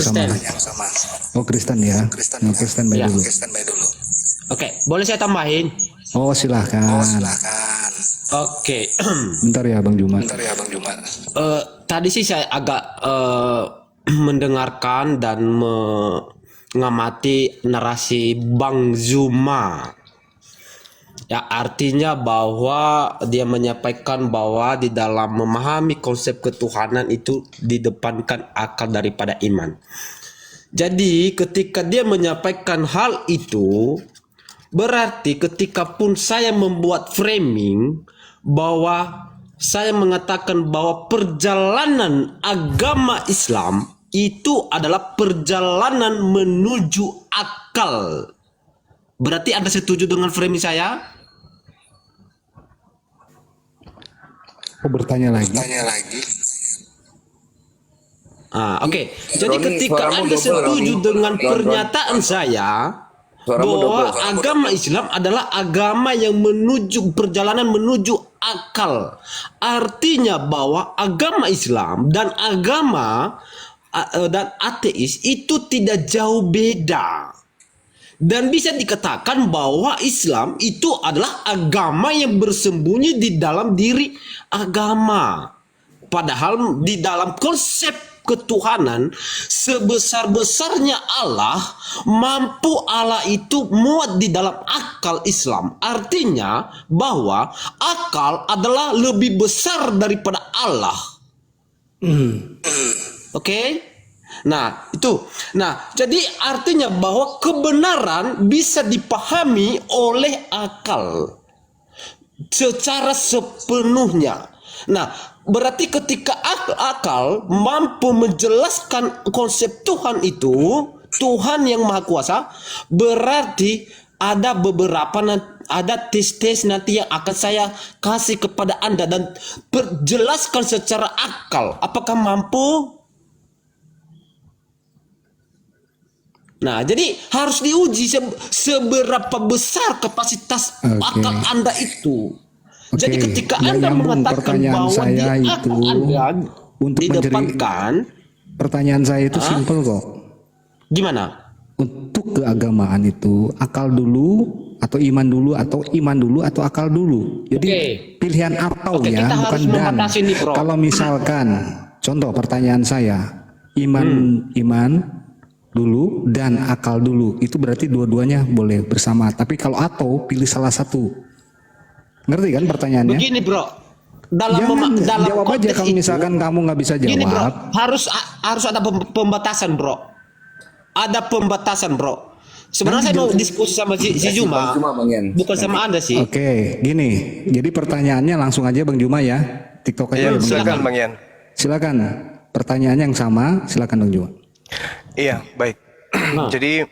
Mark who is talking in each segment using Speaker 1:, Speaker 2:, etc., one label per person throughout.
Speaker 1: sama? Oh Kristen ya. Oh, Kristen baik
Speaker 2: Ya.
Speaker 1: dulu.
Speaker 2: Oke, boleh saya tambahin?
Speaker 1: Oh silahkan.
Speaker 2: Oke.
Speaker 1: Bentar ya Bang Juma.
Speaker 2: Tadi sih saya agak mendengarkan dan mengamati narasi Bang Zuma. Ya, artinya bahwa dia menyampaikan bahwa di dalam memahami konsep ketuhanan itu didepankan akal daripada iman. Jadi ketika dia menyampaikan hal itu, berarti ketika pun saya membuat framing bahwa saya mengatakan bahwa perjalanan agama Islam itu adalah perjalanan menuju akal. Berarti Anda setuju dengan framing saya?
Speaker 1: Oh bertanya lagi.
Speaker 2: Oke. Jadi
Speaker 3: Roni,
Speaker 2: ketika
Speaker 3: suaramu
Speaker 2: Anda
Speaker 3: double,
Speaker 2: setuju
Speaker 3: Roni.
Speaker 2: dengan
Speaker 3: Ron.
Speaker 2: pernyataan saya
Speaker 3: Suaramu
Speaker 2: bahwa
Speaker 3: double.
Speaker 2: agama Islam adalah agama yang menuju perjalanan menuju akal. Artinya bahwa agama Islam dan agama dan ateis itu tidak jauh beda. Dan bisa dikatakan bahwa Islam itu adalah agama yang bersembunyi di dalam diri agama. Padahal di dalam konsep ketuhanan sebesar-besarnya Allah, mampu Allah itu muat di dalam akal Islam. Artinya bahwa akal adalah lebih besar daripada Allah. Oke? Nah, itu. Nah, jadi artinya bahwa kebenaran bisa dipahami oleh akal secara sepenuhnya. Nah, berarti ketika akal mampu menjelaskan konsep Tuhan itu, Tuhan yang Maha Kuasa, berarti ada beberapa ada tes-tes nanti yang akan saya kasih kepada Anda dan perjelaskan secara akal. Apakah mampu? Nah, jadi harus diuji seberapa besar kapasitas akal Anda itu. Jadi ketika Anda mengatakan bahwa
Speaker 1: saya
Speaker 2: di
Speaker 1: itu
Speaker 2: akal Anda
Speaker 1: untuk
Speaker 2: didepankan,
Speaker 1: pertanyaan saya itu simpel kok.
Speaker 2: Gimana?
Speaker 1: Untuk keagamaan itu akal dulu atau iman dulu atau akal dulu. Jadi pilihan atau ya,
Speaker 2: kita
Speaker 1: bukan
Speaker 2: harus
Speaker 1: dan.
Speaker 2: membatasi nih, Bro.
Speaker 1: Kalau misalkan contoh pertanyaan saya, iman dulu dan akal dulu, itu berarti dua-duanya boleh bersama. Tapi kalau atau pilih salah satu. Ngerti kan pertanyaannya?
Speaker 2: Begini, Bro. Dalam
Speaker 1: jawab aja kalau misalkan kamu nggak bisa jawab.
Speaker 2: Gini, Bro. Harus ada pembatasan, Bro. Ada pembatasan, Bro. Sebenarnya saya mau diskusi sama si Juma, bukan sama Anda sih.
Speaker 1: Oke, gini. Jadi pertanyaannya langsung aja Bang Juma ya. TikTok aja.
Speaker 4: Silakan Bang Yan.
Speaker 1: Silakan. Pertanyaannya yang sama, silakan Bang Juma.
Speaker 4: Iya, baik. Jadi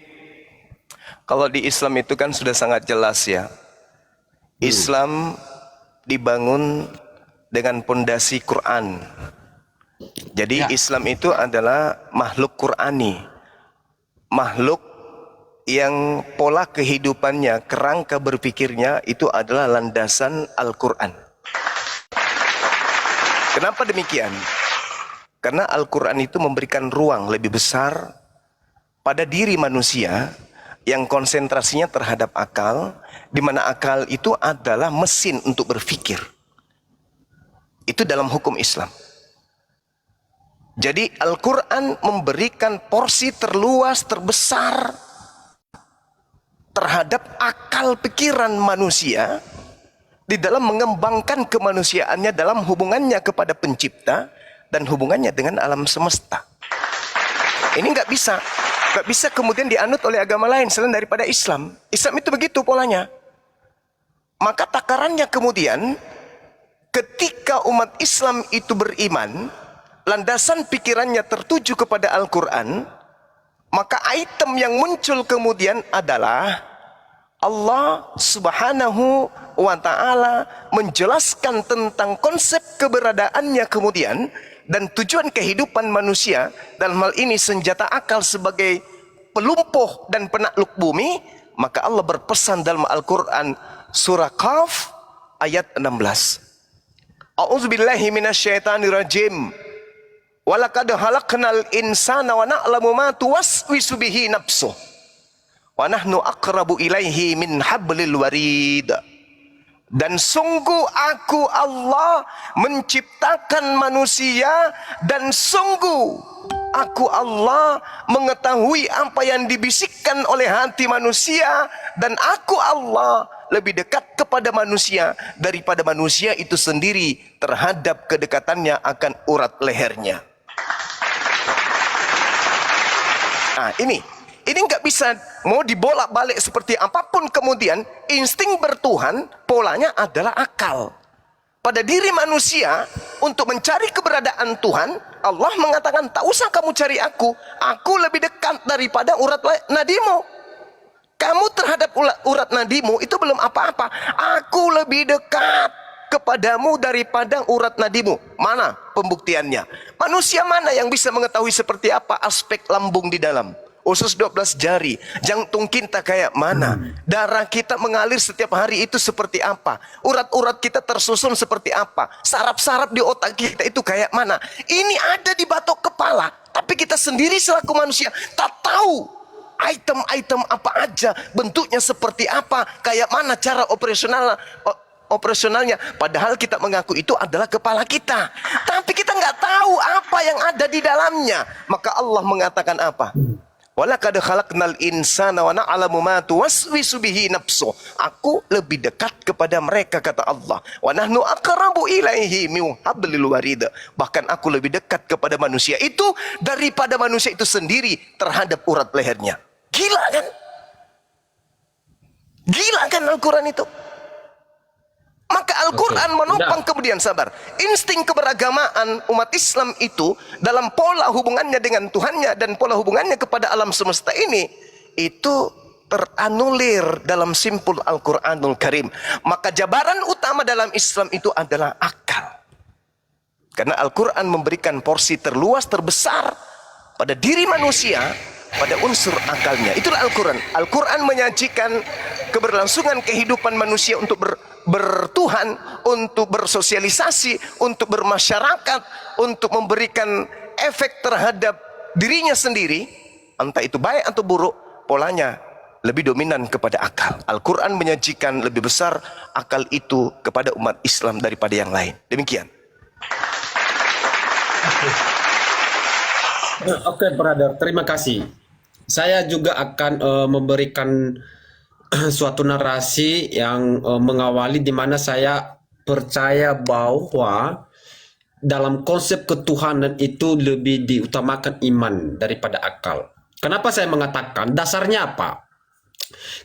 Speaker 4: kalau di Islam itu kan sudah sangat jelas ya. Islam dibangun dengan pondasi Quran. Jadi Islam itu adalah makhluk Qurani. Makhluk yang pola kehidupannya, kerangka berpikirnya itu adalah landasan Al-Quran. Kenapa demikian? Karena Al-Quran itu memberikan ruang lebih besar pada diri manusia yang konsentrasinya terhadap akal, di mana akal itu adalah mesin untuk berpikir. Itu dalam hukum Islam. Jadi Al-Quran memberikan porsi terluas, terbesar terhadap akal pikiran manusia di dalam mengembangkan kemanusiaannya dalam hubungannya kepada pencipta dan hubungannya dengan alam semesta. Ini nggak bisa kemudian dianut oleh agama lain selain daripada Islam. Islam itu begitu polanya. Maka takarannya kemudian ketika umat Islam itu beriman, landasan pikirannya tertuju kepada Al-Quran, maka item yang muncul kemudian adalah Allah Subhanahu wa Ta'ala menjelaskan tentang konsep keberadaannya kemudian dan tujuan kehidupan manusia, dalam hal ini senjata akal sebagai pelumpuh dan penakluk bumi. Maka Allah berpesan dalam Al-Quran surah Qaf ayat 16. A'udzubillahi minasyaitonirrajim. Walaqad khalaqnal insana wa na'lamu ma tuwaswisu bihi nafsuh. Wa nahnu aqrabu ilaihi min hablil warid. Dan sungguh aku Allah menciptakan manusia, dan sungguh aku Allah mengetahui apa yang dibisikkan oleh hati manusia, dan aku Allah lebih dekat kepada manusia daripada manusia itu sendiri terhadap kedekatannya akan urat lehernya. Nah, ini nggak bisa mau dibolak-balik seperti apapun. Kemudian insting bertuhan polanya adalah akal. Pada diri manusia untuk mencari keberadaan Tuhan, Allah mengatakan tak usah kamu cari aku lebih dekat daripada urat nadimu. Kamu terhadap urat nadimu itu belum apa-apa, aku lebih dekat kepadamu daripada urat nadimu. Mana pembuktiannya? Manusia mana yang bisa mengetahui seperti apa aspek lambung di dalam? Usus 12 jari, jantung kita kayak mana? Darah kita mengalir setiap hari itu seperti apa? Urat-urat kita tersusun seperti apa? Saraf-saraf di otak kita itu kayak mana? Ini ada di batok kepala, tapi kita sendiri selaku manusia tak tahu item-item apa aja, bentuknya seperti apa, kayak mana cara operasionalnya. Padahal kita mengaku itu adalah kepala kita, tapi kita nggak tahu apa yang ada di dalamnya. Maka Allah mengatakan apa? Walaqad khalaqnal insana wa na'lamu ma tuwaswisu bihi nafsuh. Aku lebih dekat kepada mereka, kata Allah. Wa nahnu aqrabu ilaihi min hablil warid. Bahkan aku lebih dekat kepada manusia itu daripada manusia itu sendiri terhadap urat lehernya. Gila kan? Gila kan Al-Quran itu? Maka Al-Quran menopang, kemudian sabar, insting keberagamaan umat Islam itu dalam pola hubungannya dengan Tuhannya dan pola hubungannya kepada alam semesta ini, itu teranulir dalam simpul Al-Quranul Karim. Maka jabaran utama dalam Islam itu adalah akal. Karena Al-Quran memberikan porsi terluas, terbesar pada diri manusia, pada unsur akalnya. Itulah Al-Quran. Al-Quran menyajikan keberlangsungan kehidupan manusia untuk bertuhan, untuk bersosialisasi, untuk bermasyarakat, untuk memberikan efek terhadap dirinya sendiri, entah itu baik atau buruk, polanya lebih dominan kepada akal. Al-Quran menyajikan lebih besar akal itu kepada umat Islam daripada yang lain. Demikian.
Speaker 2: Oke, brother, terima kasih. Saya juga akan memberikan suatu narasi yang mengawali di mana saya percaya bahwa dalam konsep ketuhanan itu lebih diutamakan iman daripada akal. Kenapa saya mengatakan? Dasarnya apa?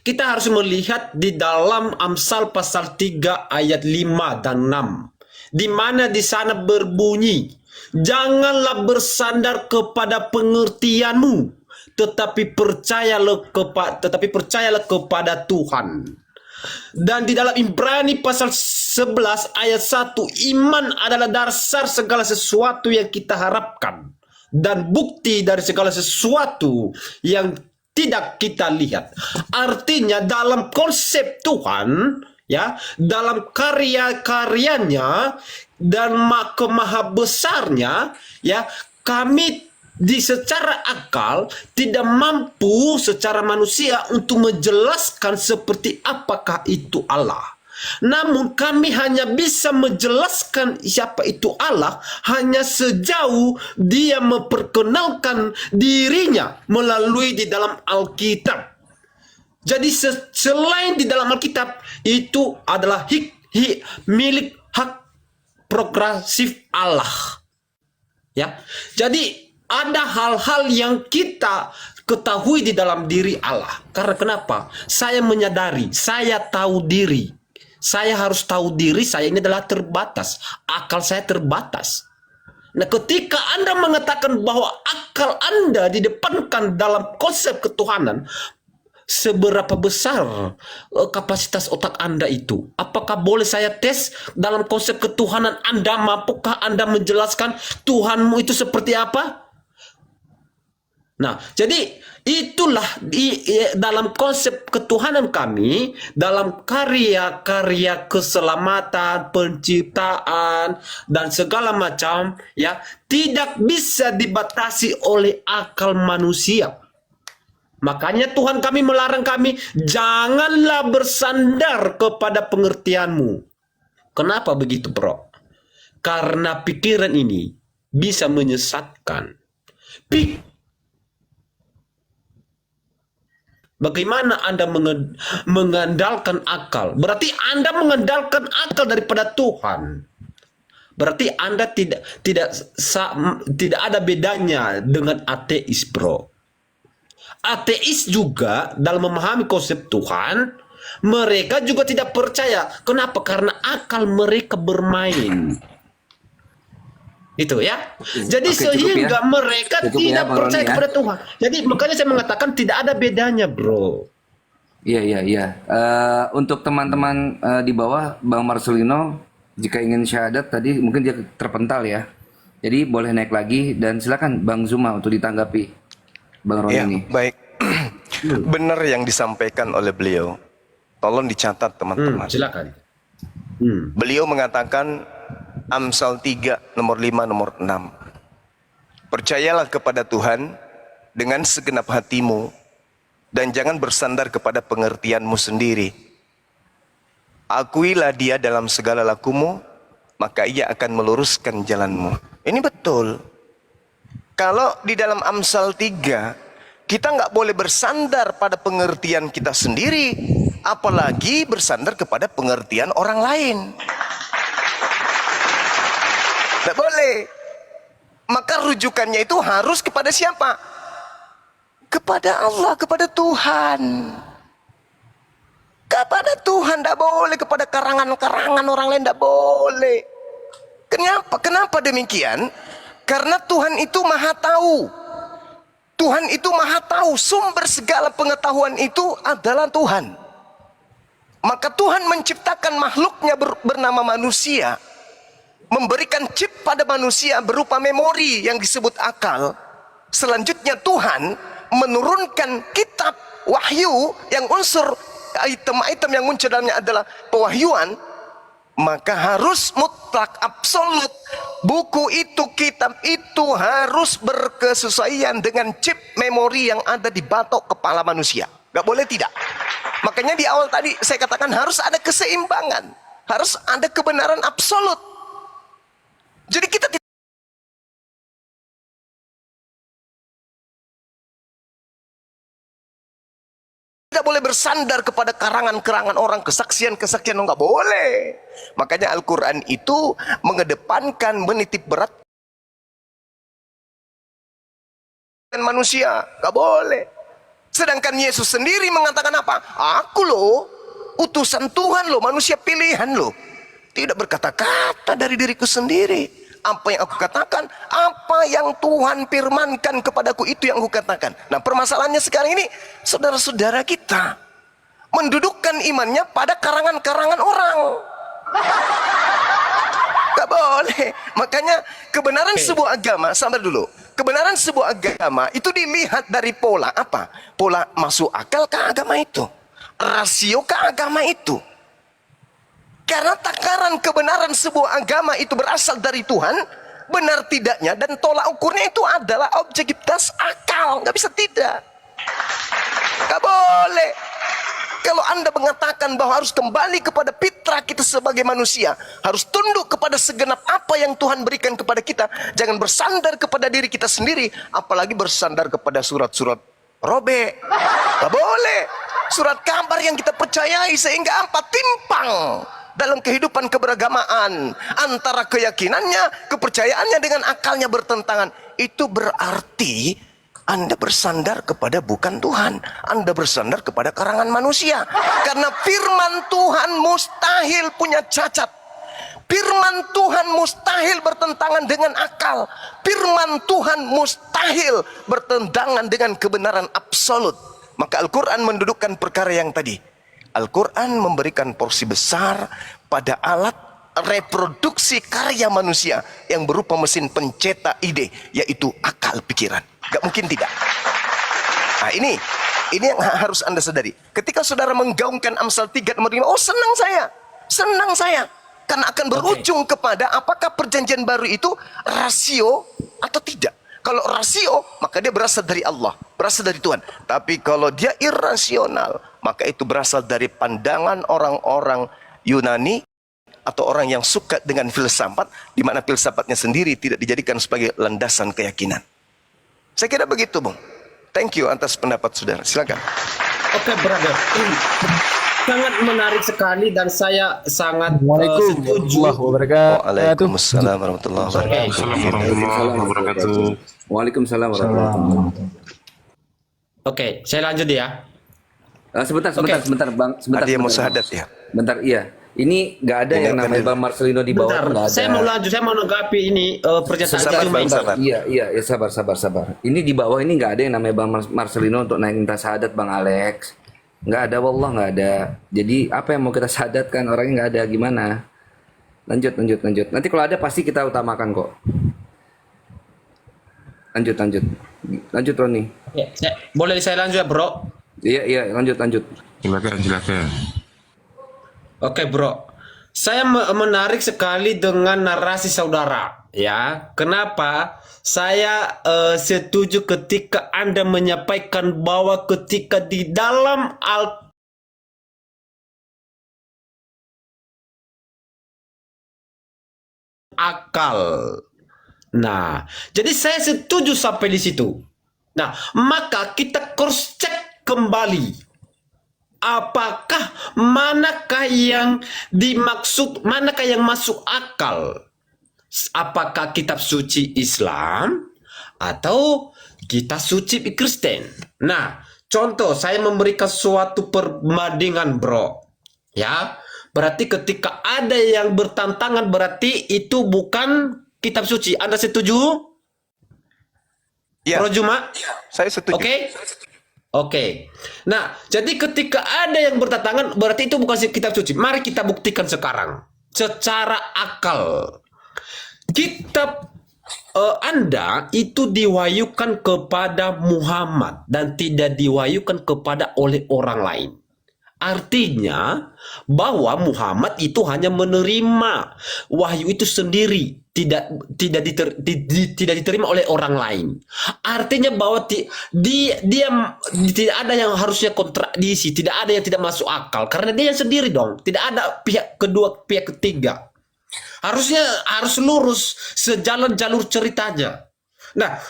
Speaker 2: Kita harus melihat di dalam Amsal pasal 3 ayat 5 dan 6. Di mana di sana berbunyi, janganlah bersandar kepada pengertianmu, tetapi percayalah kepada Tuhan. Dan di dalam Ibrani pasal 11 ayat 1, iman adalah dasar segala sesuatu yang kita harapkan dan bukti dari segala sesuatu yang tidak kita lihat. Artinya dalam konsep Tuhan, ya, dalam karya-karyanya dan kemahabesarnya, ya, kami secara akal tidak mampu secara manusia untuk menjelaskan seperti apakah itu Allah. Namun kami hanya bisa menjelaskan siapa itu Allah hanya sejauh dia memperkenalkan dirinya melalui di dalam Alkitab. Jadi selain di dalam Alkitab itu adalah milik hak progresif Allah. Ya. Jadi ada hal-hal yang kita ketahui di dalam diri Allah. Karena kenapa? Saya menyadari, saya tahu diri. Saya harus tahu diri saya ini adalah terbatas. Akal saya terbatas. Nah, ketika Anda mengatakan bahwa akal Anda didepankan dalam konsep ketuhanan, seberapa besar kapasitas otak Anda itu? Apakah boleh saya tes dalam konsep ketuhanan Anda? Mampukah Anda menjelaskan Tuhanmu itu seperti apa? Nah, jadi itulah dalam konsep ketuhanan kami, dalam karya-karya keselamatan, penciptaan dan segala macam, ya, tidak bisa dibatasi oleh akal manusia. Makanya Tuhan kami melarang kami, janganlah bersandar kepada pengertianmu. Kenapa begitu, bro? Karena pikiran ini bisa menyesatkan. Bagaimana Anda mengandalkan akal? Berarti Anda mengandalkan akal daripada Tuhan. Berarti Anda tidak ada bedanya dengan ateis, bro. Ateis juga dalam memahami konsep Tuhan, mereka juga tidak percaya. Kenapa? Karena akal mereka bermain. Itu ya. Jadi sehingga mereka tidak percaya kepada Tuhan. Jadi makanya saya mengatakan tidak ada bedanya, bro.
Speaker 3: Iya. Untuk teman-teman di bawah, Bang Marcelino, jika ingin syahadat tadi mungkin dia terpental ya. Jadi boleh naik lagi dan silakan Bang Zuma untuk ditanggapi Bang Roni ini.
Speaker 4: Baik. Benar yang disampaikan oleh beliau. Tolong dicatat teman-teman.
Speaker 2: Silakan.
Speaker 4: Beliau mengatakan Amsal 3 nomor 5 nomor 6. Percayalah kepada Tuhan dengan segenap hatimu dan jangan bersandar kepada pengertianmu sendiri. Akuilah Dia dalam segala lakumu, maka Ia akan meluruskan jalanmu. Ini betul. Kalau di dalam Amsal 3 kita nggak boleh bersandar pada pengertian kita sendiri, apalagi bersandar kepada pengertian orang lain. Tidak boleh. Maka rujukannya itu harus kepada siapa? Kepada Allah, kepada Tuhan. Kepada Tuhan, tidak boleh kepada karangan-karangan orang lain, tidak boleh. Kenapa? Kenapa demikian? Karena Tuhan itu maha tahu. Tuhan itu maha tahu. Sumber segala pengetahuan itu adalah Tuhan. Maka Tuhan menciptakan makhluknya bernama manusia, memberikan chip pada manusia berupa memori yang disebut akal. Selanjutnya Tuhan menurunkan kitab wahyu yang unsur item-item yang muncul dalamnya adalah pewahyuan. Maka harus mutlak absolut buku itu, kitab itu harus berkesesuaian dengan chip memori yang ada di batok kepala manusia. Gak boleh tidak. Makanya di awal tadi saya katakan harus ada keseimbangan, harus ada kebenaran absolut. Jadi kita tidak boleh bersandar kepada karangan-karangan orang, kesaksian-kesaksian, nggak boleh. Makanya Al-Quran itu mengedepankan menitip berat manusia, nggak boleh. Sedangkan Yesus sendiri mengatakan apa? Aku loh, utusan Tuhan loh, manusia pilihan loh. Tidak berkata-kata dari diriku sendiri. Apa yang aku katakan, apa yang Tuhan firmankan kepadaku, itu yang aku katakan. Nah, permasalahannya sekarang ini, saudara-saudara kita mendudukkan imannya pada karangan-karangan orang. Gak boleh. Makanya kebenaran sebuah agama, sabar dulu. Kebenaran sebuah agama itu dilihat dari pola apa? Pola masuk akal ke agama itu, rasio ke agama itu. Karena takaran kebenaran sebuah agama itu berasal dari Tuhan, benar tidaknya dan tolak ukurnya itu adalah objektivitas akal. Nggak bisa tidak. Nggak boleh. Kalau Anda mengatakan bahwa harus kembali kepada fitrah kita sebagai manusia, harus tunduk kepada segenap apa yang Tuhan berikan kepada kita, jangan bersandar kepada diri kita sendiri, apalagi bersandar kepada surat-surat robek. Nggak boleh. Surat kabar yang kita percayai sehingga apa? Timpang dalam kehidupan keberagamaan antara keyakinannya, kepercayaannya dengan akalnya bertentangan. Itu berarti Anda bersandar kepada bukan Tuhan, Anda bersandar kepada karangan manusia. Karena firman Tuhan mustahil punya cacat. Firman Tuhan mustahil bertentangan dengan akal. Firman Tuhan mustahil bertentangan dengan kebenaran absolut. Maka Al-Quran mendudukkan perkara yang tadi. Al-Quran memberikan porsi besar pada alat reproduksi karya manusia yang berupa mesin pencetak ide, yaitu akal pikiran. Gak mungkin tidak. Nah, ini yang harus Anda sadari. Ketika saudara menggaungkan Amsal 3 nomor 5, oh senang saya. Karena akan berujung kepada apakah perjanjian baru itu rasio atau tidak. Kalau rasio, maka dia berasal dari Allah, berasal dari Tuhan. Tapi kalau dia irasional, maka itu berasal dari pandangan orang-orang Yunani atau orang yang suka dengan filsafat, di mana filsafatnya sendiri tidak dijadikan sebagai landasan keyakinan. Saya kira begitu, Bung. Thank you atas pendapat saudara. Silakan.
Speaker 2: Oke, brother. Sangat menarik sekali dan saya sangat setuju.
Speaker 4: Waalaikumsalam warahmatullahi wabarakatuh.
Speaker 3: Waalaikumsalam warahmatullahi wabarakatuh.
Speaker 2: Oke, saya lanjut ya.
Speaker 3: Sebentar Bang.
Speaker 4: Ada yang mau syahadat ya?
Speaker 3: Bentar, iya. Ini nggak ada yang namanya Bang Marcelino di bawah.
Speaker 2: Bentar, saya mau lanjut, saya mau menanggapi ini pernyataan cuma ini.
Speaker 3: Iya, sabar. Ini di bawah ini nggak ada yang namanya Bang Marcelino untuk naik minta syahadat, Bang Alex. Nggak ada, wallah nggak ada. Jadi apa yang mau kita syahadatkan, orangnya nggak ada, gimana? Lanjut. Nanti kalau ada pasti kita utamakan kok. Lanjut Roni.
Speaker 2: Ya, boleh saya lanjut ya, bro?
Speaker 3: Iya, lanjut.
Speaker 5: Silakan.
Speaker 2: Oke, bro. Saya menarik sekali dengan narasi saudara, ya. Kenapa? Saya setuju ketika Anda menyampaikan bahwa ketika di dalam akal. Nah, jadi saya setuju sampai di situ. Nah, maka kita cross check kembali. Apakah manakah yang dimaksud, manakah yang masuk akal? Apakah kitab suci Islam atau kitab suci Kristen? Nah, contoh saya memberikan suatu perbandingan, bro. Ya, berarti ketika ada yang bertentangan berarti itu bukan kitab suci. Anda setuju?
Speaker 4: Ya.
Speaker 2: Bro Juma?
Speaker 4: Saya setuju.
Speaker 2: Oke. Nah, jadi ketika ada yang bertentangan berarti itu bukan kitab suci. Mari kita buktikan sekarang secara akal. Kitab Anda itu diwahyukan kepada Muhammad dan tidak diwahyukan kepada oleh orang lain. Artinya bahwa Muhammad itu hanya menerima wahyu itu sendiri, tidak diterima oleh orang lain. Artinya bahwa dia tidak ada yang harusnya kontradiksi, tidak ada yang tidak masuk akal karena dia yang sendiri dong. Tidak ada pihak kedua, pihak ketiga. Harus lurus sejalan jalur ceritanya. Nah,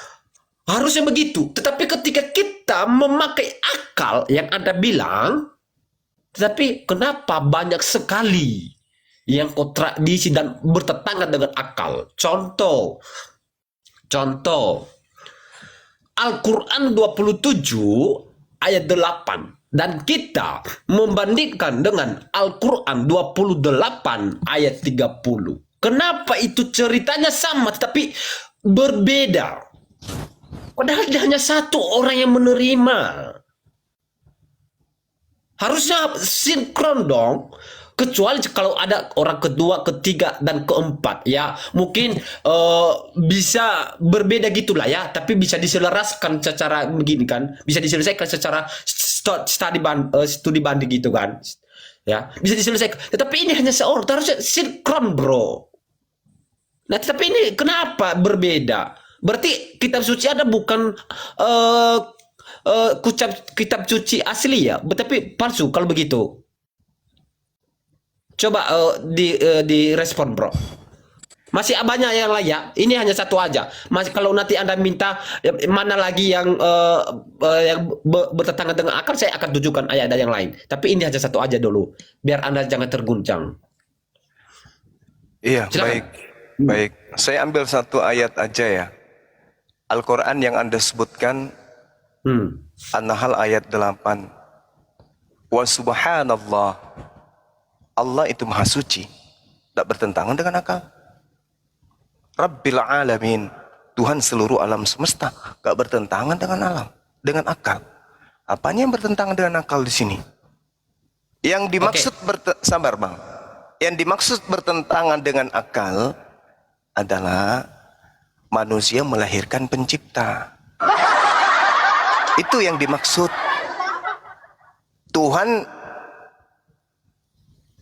Speaker 2: harusnya begitu. Tetapi ketika kita memakai akal yang Anda bilang, tetapi kenapa banyak sekali yang kontradiksi dan bertentangan dengan akal? Contoh Al-Quran 27 ayat 8 dan kita membandingkan dengan Al-Quran 28 ayat 30. Kenapa itu ceritanya sama tetapi berbeda? Padahal hanya satu orang yang menerima. Harusnya sinkron dong. Kecuali kalau ada orang kedua, ketiga, dan keempat, ya mungkin bisa berbeda gitulah ya, tapi bisa diselaraskan secara begini kan, bisa diselesaikan secara studi banding gitu kan, ya bisa diselesaikan. Tetapi ini hanya seorang, harusnya sinkron bro. Nah tetapi ini kenapa berbeda? Berarti kitab suci ada bukan kitab suci asli ya, tetapi palsu kalau begitu. Coba direspon bro. Masih banyak yang layak. Ini hanya satu aja. Masih kalau nanti Anda minta mana lagi yang bertentangan dengan akal, saya akan tunjukkan ayat yang lain. Tapi ini hanya satu aja dulu, biar Anda jangan terguncang.
Speaker 4: Iya, silakan. Baik. Saya ambil satu ayat aja ya. Al-Quran yang Anda sebutkan, An-Nahl ayat 8. Wa subhanallah. Allah itu maha suci, tidak bertentangan dengan akal. Rabbil alamin, Tuhan seluruh alam semesta, gak bertentangan dengan akal. Apanya yang bertentangan dengan akal di sini? Yang dimaksud sabar bang. Yang dimaksud bertentangan dengan akal adalah manusia melahirkan pencipta. Itu yang dimaksud. Tuhan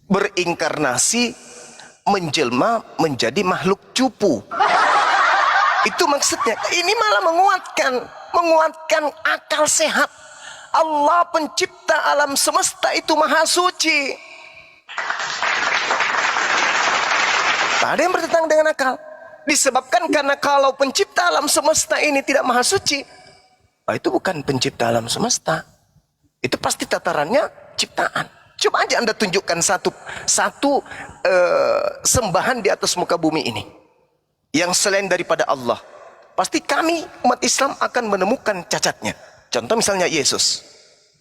Speaker 4: berinkarnasi, menjelma menjadi makhluk cupu. Itu maksudnya. Ini malah menguatkan akal sehat. Allah pencipta alam semesta itu maha suci. Tak ada yang bertentangan dengan akal. Disebabkan karena kalau pencipta alam semesta ini tidak maha suci, itu bukan pencipta alam semesta. Itu pasti tatarannya ciptaan. Coba aja Anda tunjukkan satu sembahan di atas muka bumi ini yang selain daripada Allah. Pasti kami umat Islam akan menemukan cacatnya. Contoh misalnya Yesus.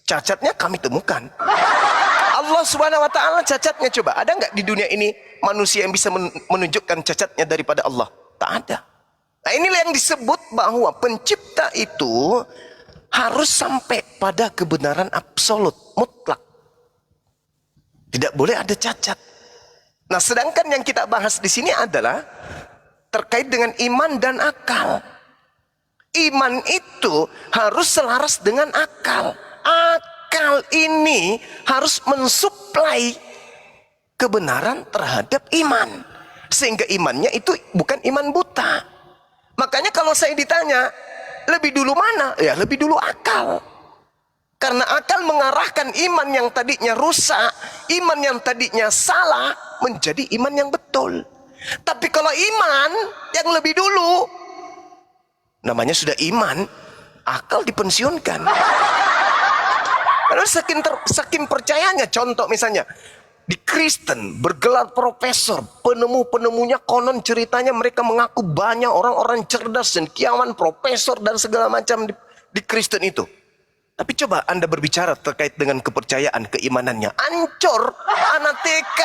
Speaker 4: Cacatnya kami temukan. Allah Subhanahu wa taala cacatnya, coba ada nggak di dunia ini manusia yang bisa menunjukkan cacatnya daripada Allah? Tak ada. Nah, inilah yang disebut bahwa pencipta itu harus sampai pada kebenaran absolut, mutlak. Tidak boleh ada cacat. Nah, sedangkan yang kita bahas di sini adalah terkait dengan iman dan akal. Iman itu harus selaras dengan akal. Akal ini harus mensuplai kebenaran terhadap iman. Sehingga imannya itu bukan iman buta. Makanya kalau saya ditanya, lebih dulu mana? Ya lebih dulu akal. Karena akal mengarahkan iman yang tadinya rusak, iman yang tadinya salah, menjadi iman yang betul. Tapi kalau iman yang lebih dulu, namanya sudah iman, akal dipensiunkan. Karena saking percayanya. Contoh misalnya, di Kristen bergelar profesor, penemu-penemunya konon ceritanya mereka mengaku banyak orang-orang cerdas dan kiawan, profesor dan segala macam di Kristen itu. Tapi coba Anda berbicara terkait dengan kepercayaan, keimanannya. Ancur, anak TK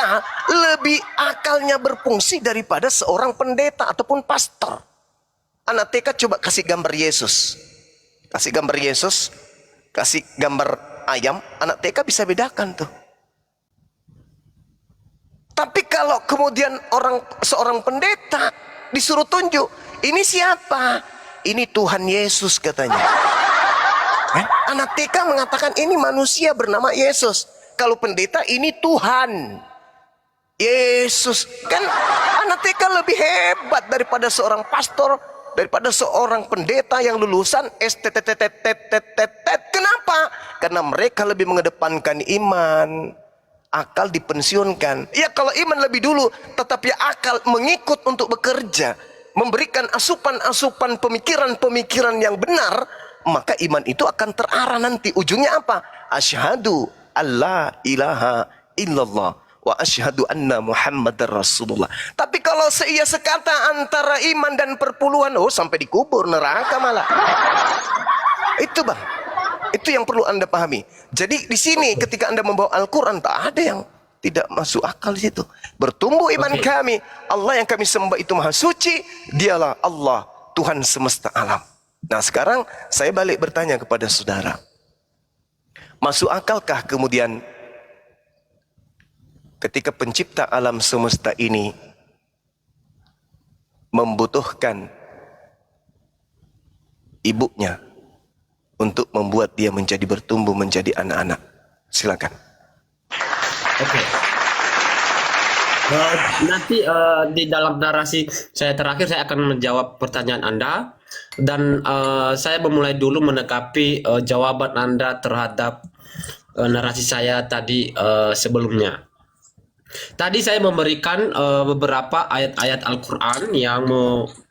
Speaker 4: lebih akalnya berfungsi daripada seorang pendeta ataupun pastor. Anak TK coba kasih gambar Yesus. Kasih gambar Yesus, kasih gambar ayam, anak TK bisa bedakan tuh. Tapi kalau kemudian seorang pendeta disuruh tunjuk, ini siapa? Ini Tuhan Yesus katanya. Anak TK mengatakan ini manusia bernama Yesus. Kalau pendeta ini Tuhan Yesus. Kan anak TK lebih hebat daripada seorang pastor, daripada seorang pendeta yang lulusan STTTTTTTT. Kenapa? Karena mereka lebih mengedepankan iman. Akal dipensiunkan. Ya kalau iman lebih dulu, tetapi akal mengikut untuk bekerja, memberikan asupan-asupan pemikiran-pemikiran yang benar, maka iman itu akan terarah nanti. Ujungnya apa? Asyhadu alla ilaha illallah wa asyhadu anna Muhammadar Rasulullah. Tapi kalau seia sekata antara iman dan perpuluhan, sampai dikubur neraka malah. Itu bang, itu yang perlu Anda pahami. Jadi di sini ketika Anda membawa Al-Quran, tak ada yang tidak masuk akal di situ. Bertumbuh iman kami, Allah yang kami sembah itu maha suci, dialah Allah Tuhan semesta alam. Nah sekarang saya balik bertanya kepada saudara, masuk akalkah kemudian ketika pencipta alam semesta ini membutuhkan ibunya untuk membuat dia menjadi bertumbuh menjadi anak-anak? Silakan.
Speaker 2: Oke. Nanti di dalam narasi saya terakhir saya akan menjawab pertanyaan Anda, dan saya memulai dulu menanggapi jawaban Anda terhadap narasi saya tadi sebelumnya. Tadi saya memberikan beberapa ayat-ayat Al-Quran yang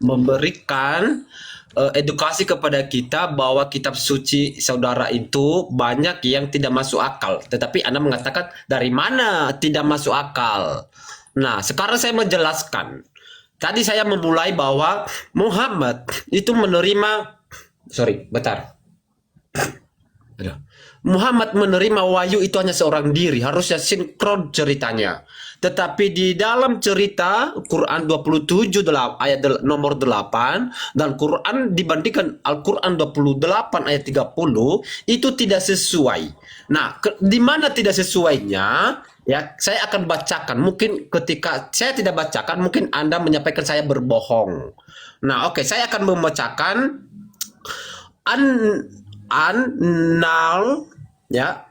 Speaker 2: memberikan edukasi kepada kita bahwa kitab suci saudara itu banyak yang tidak masuk akal. Tetapi Anda mengatakan dari mana tidak masuk akal? Nah, sekarang saya menjelaskan. Tadi saya memulai bahwa Muhammad itu menerima, Aduh. Muhammad menerima wahyu itu hanya seorang diri, harusnya sinkron ceritanya. Tetapi di dalam cerita Quran 27 ayat nomor 8 dan Quran dibandingkan Al-Quran 28 ayat 30 itu tidak sesuai. Nah, di mana tidak sesuainya? Ya, saya akan bacakan. Mungkin ketika saya tidak bacakan, mungkin Anda menyampaikan saya berbohong. Nah, oke, saya akan membacakan An-Nahl ya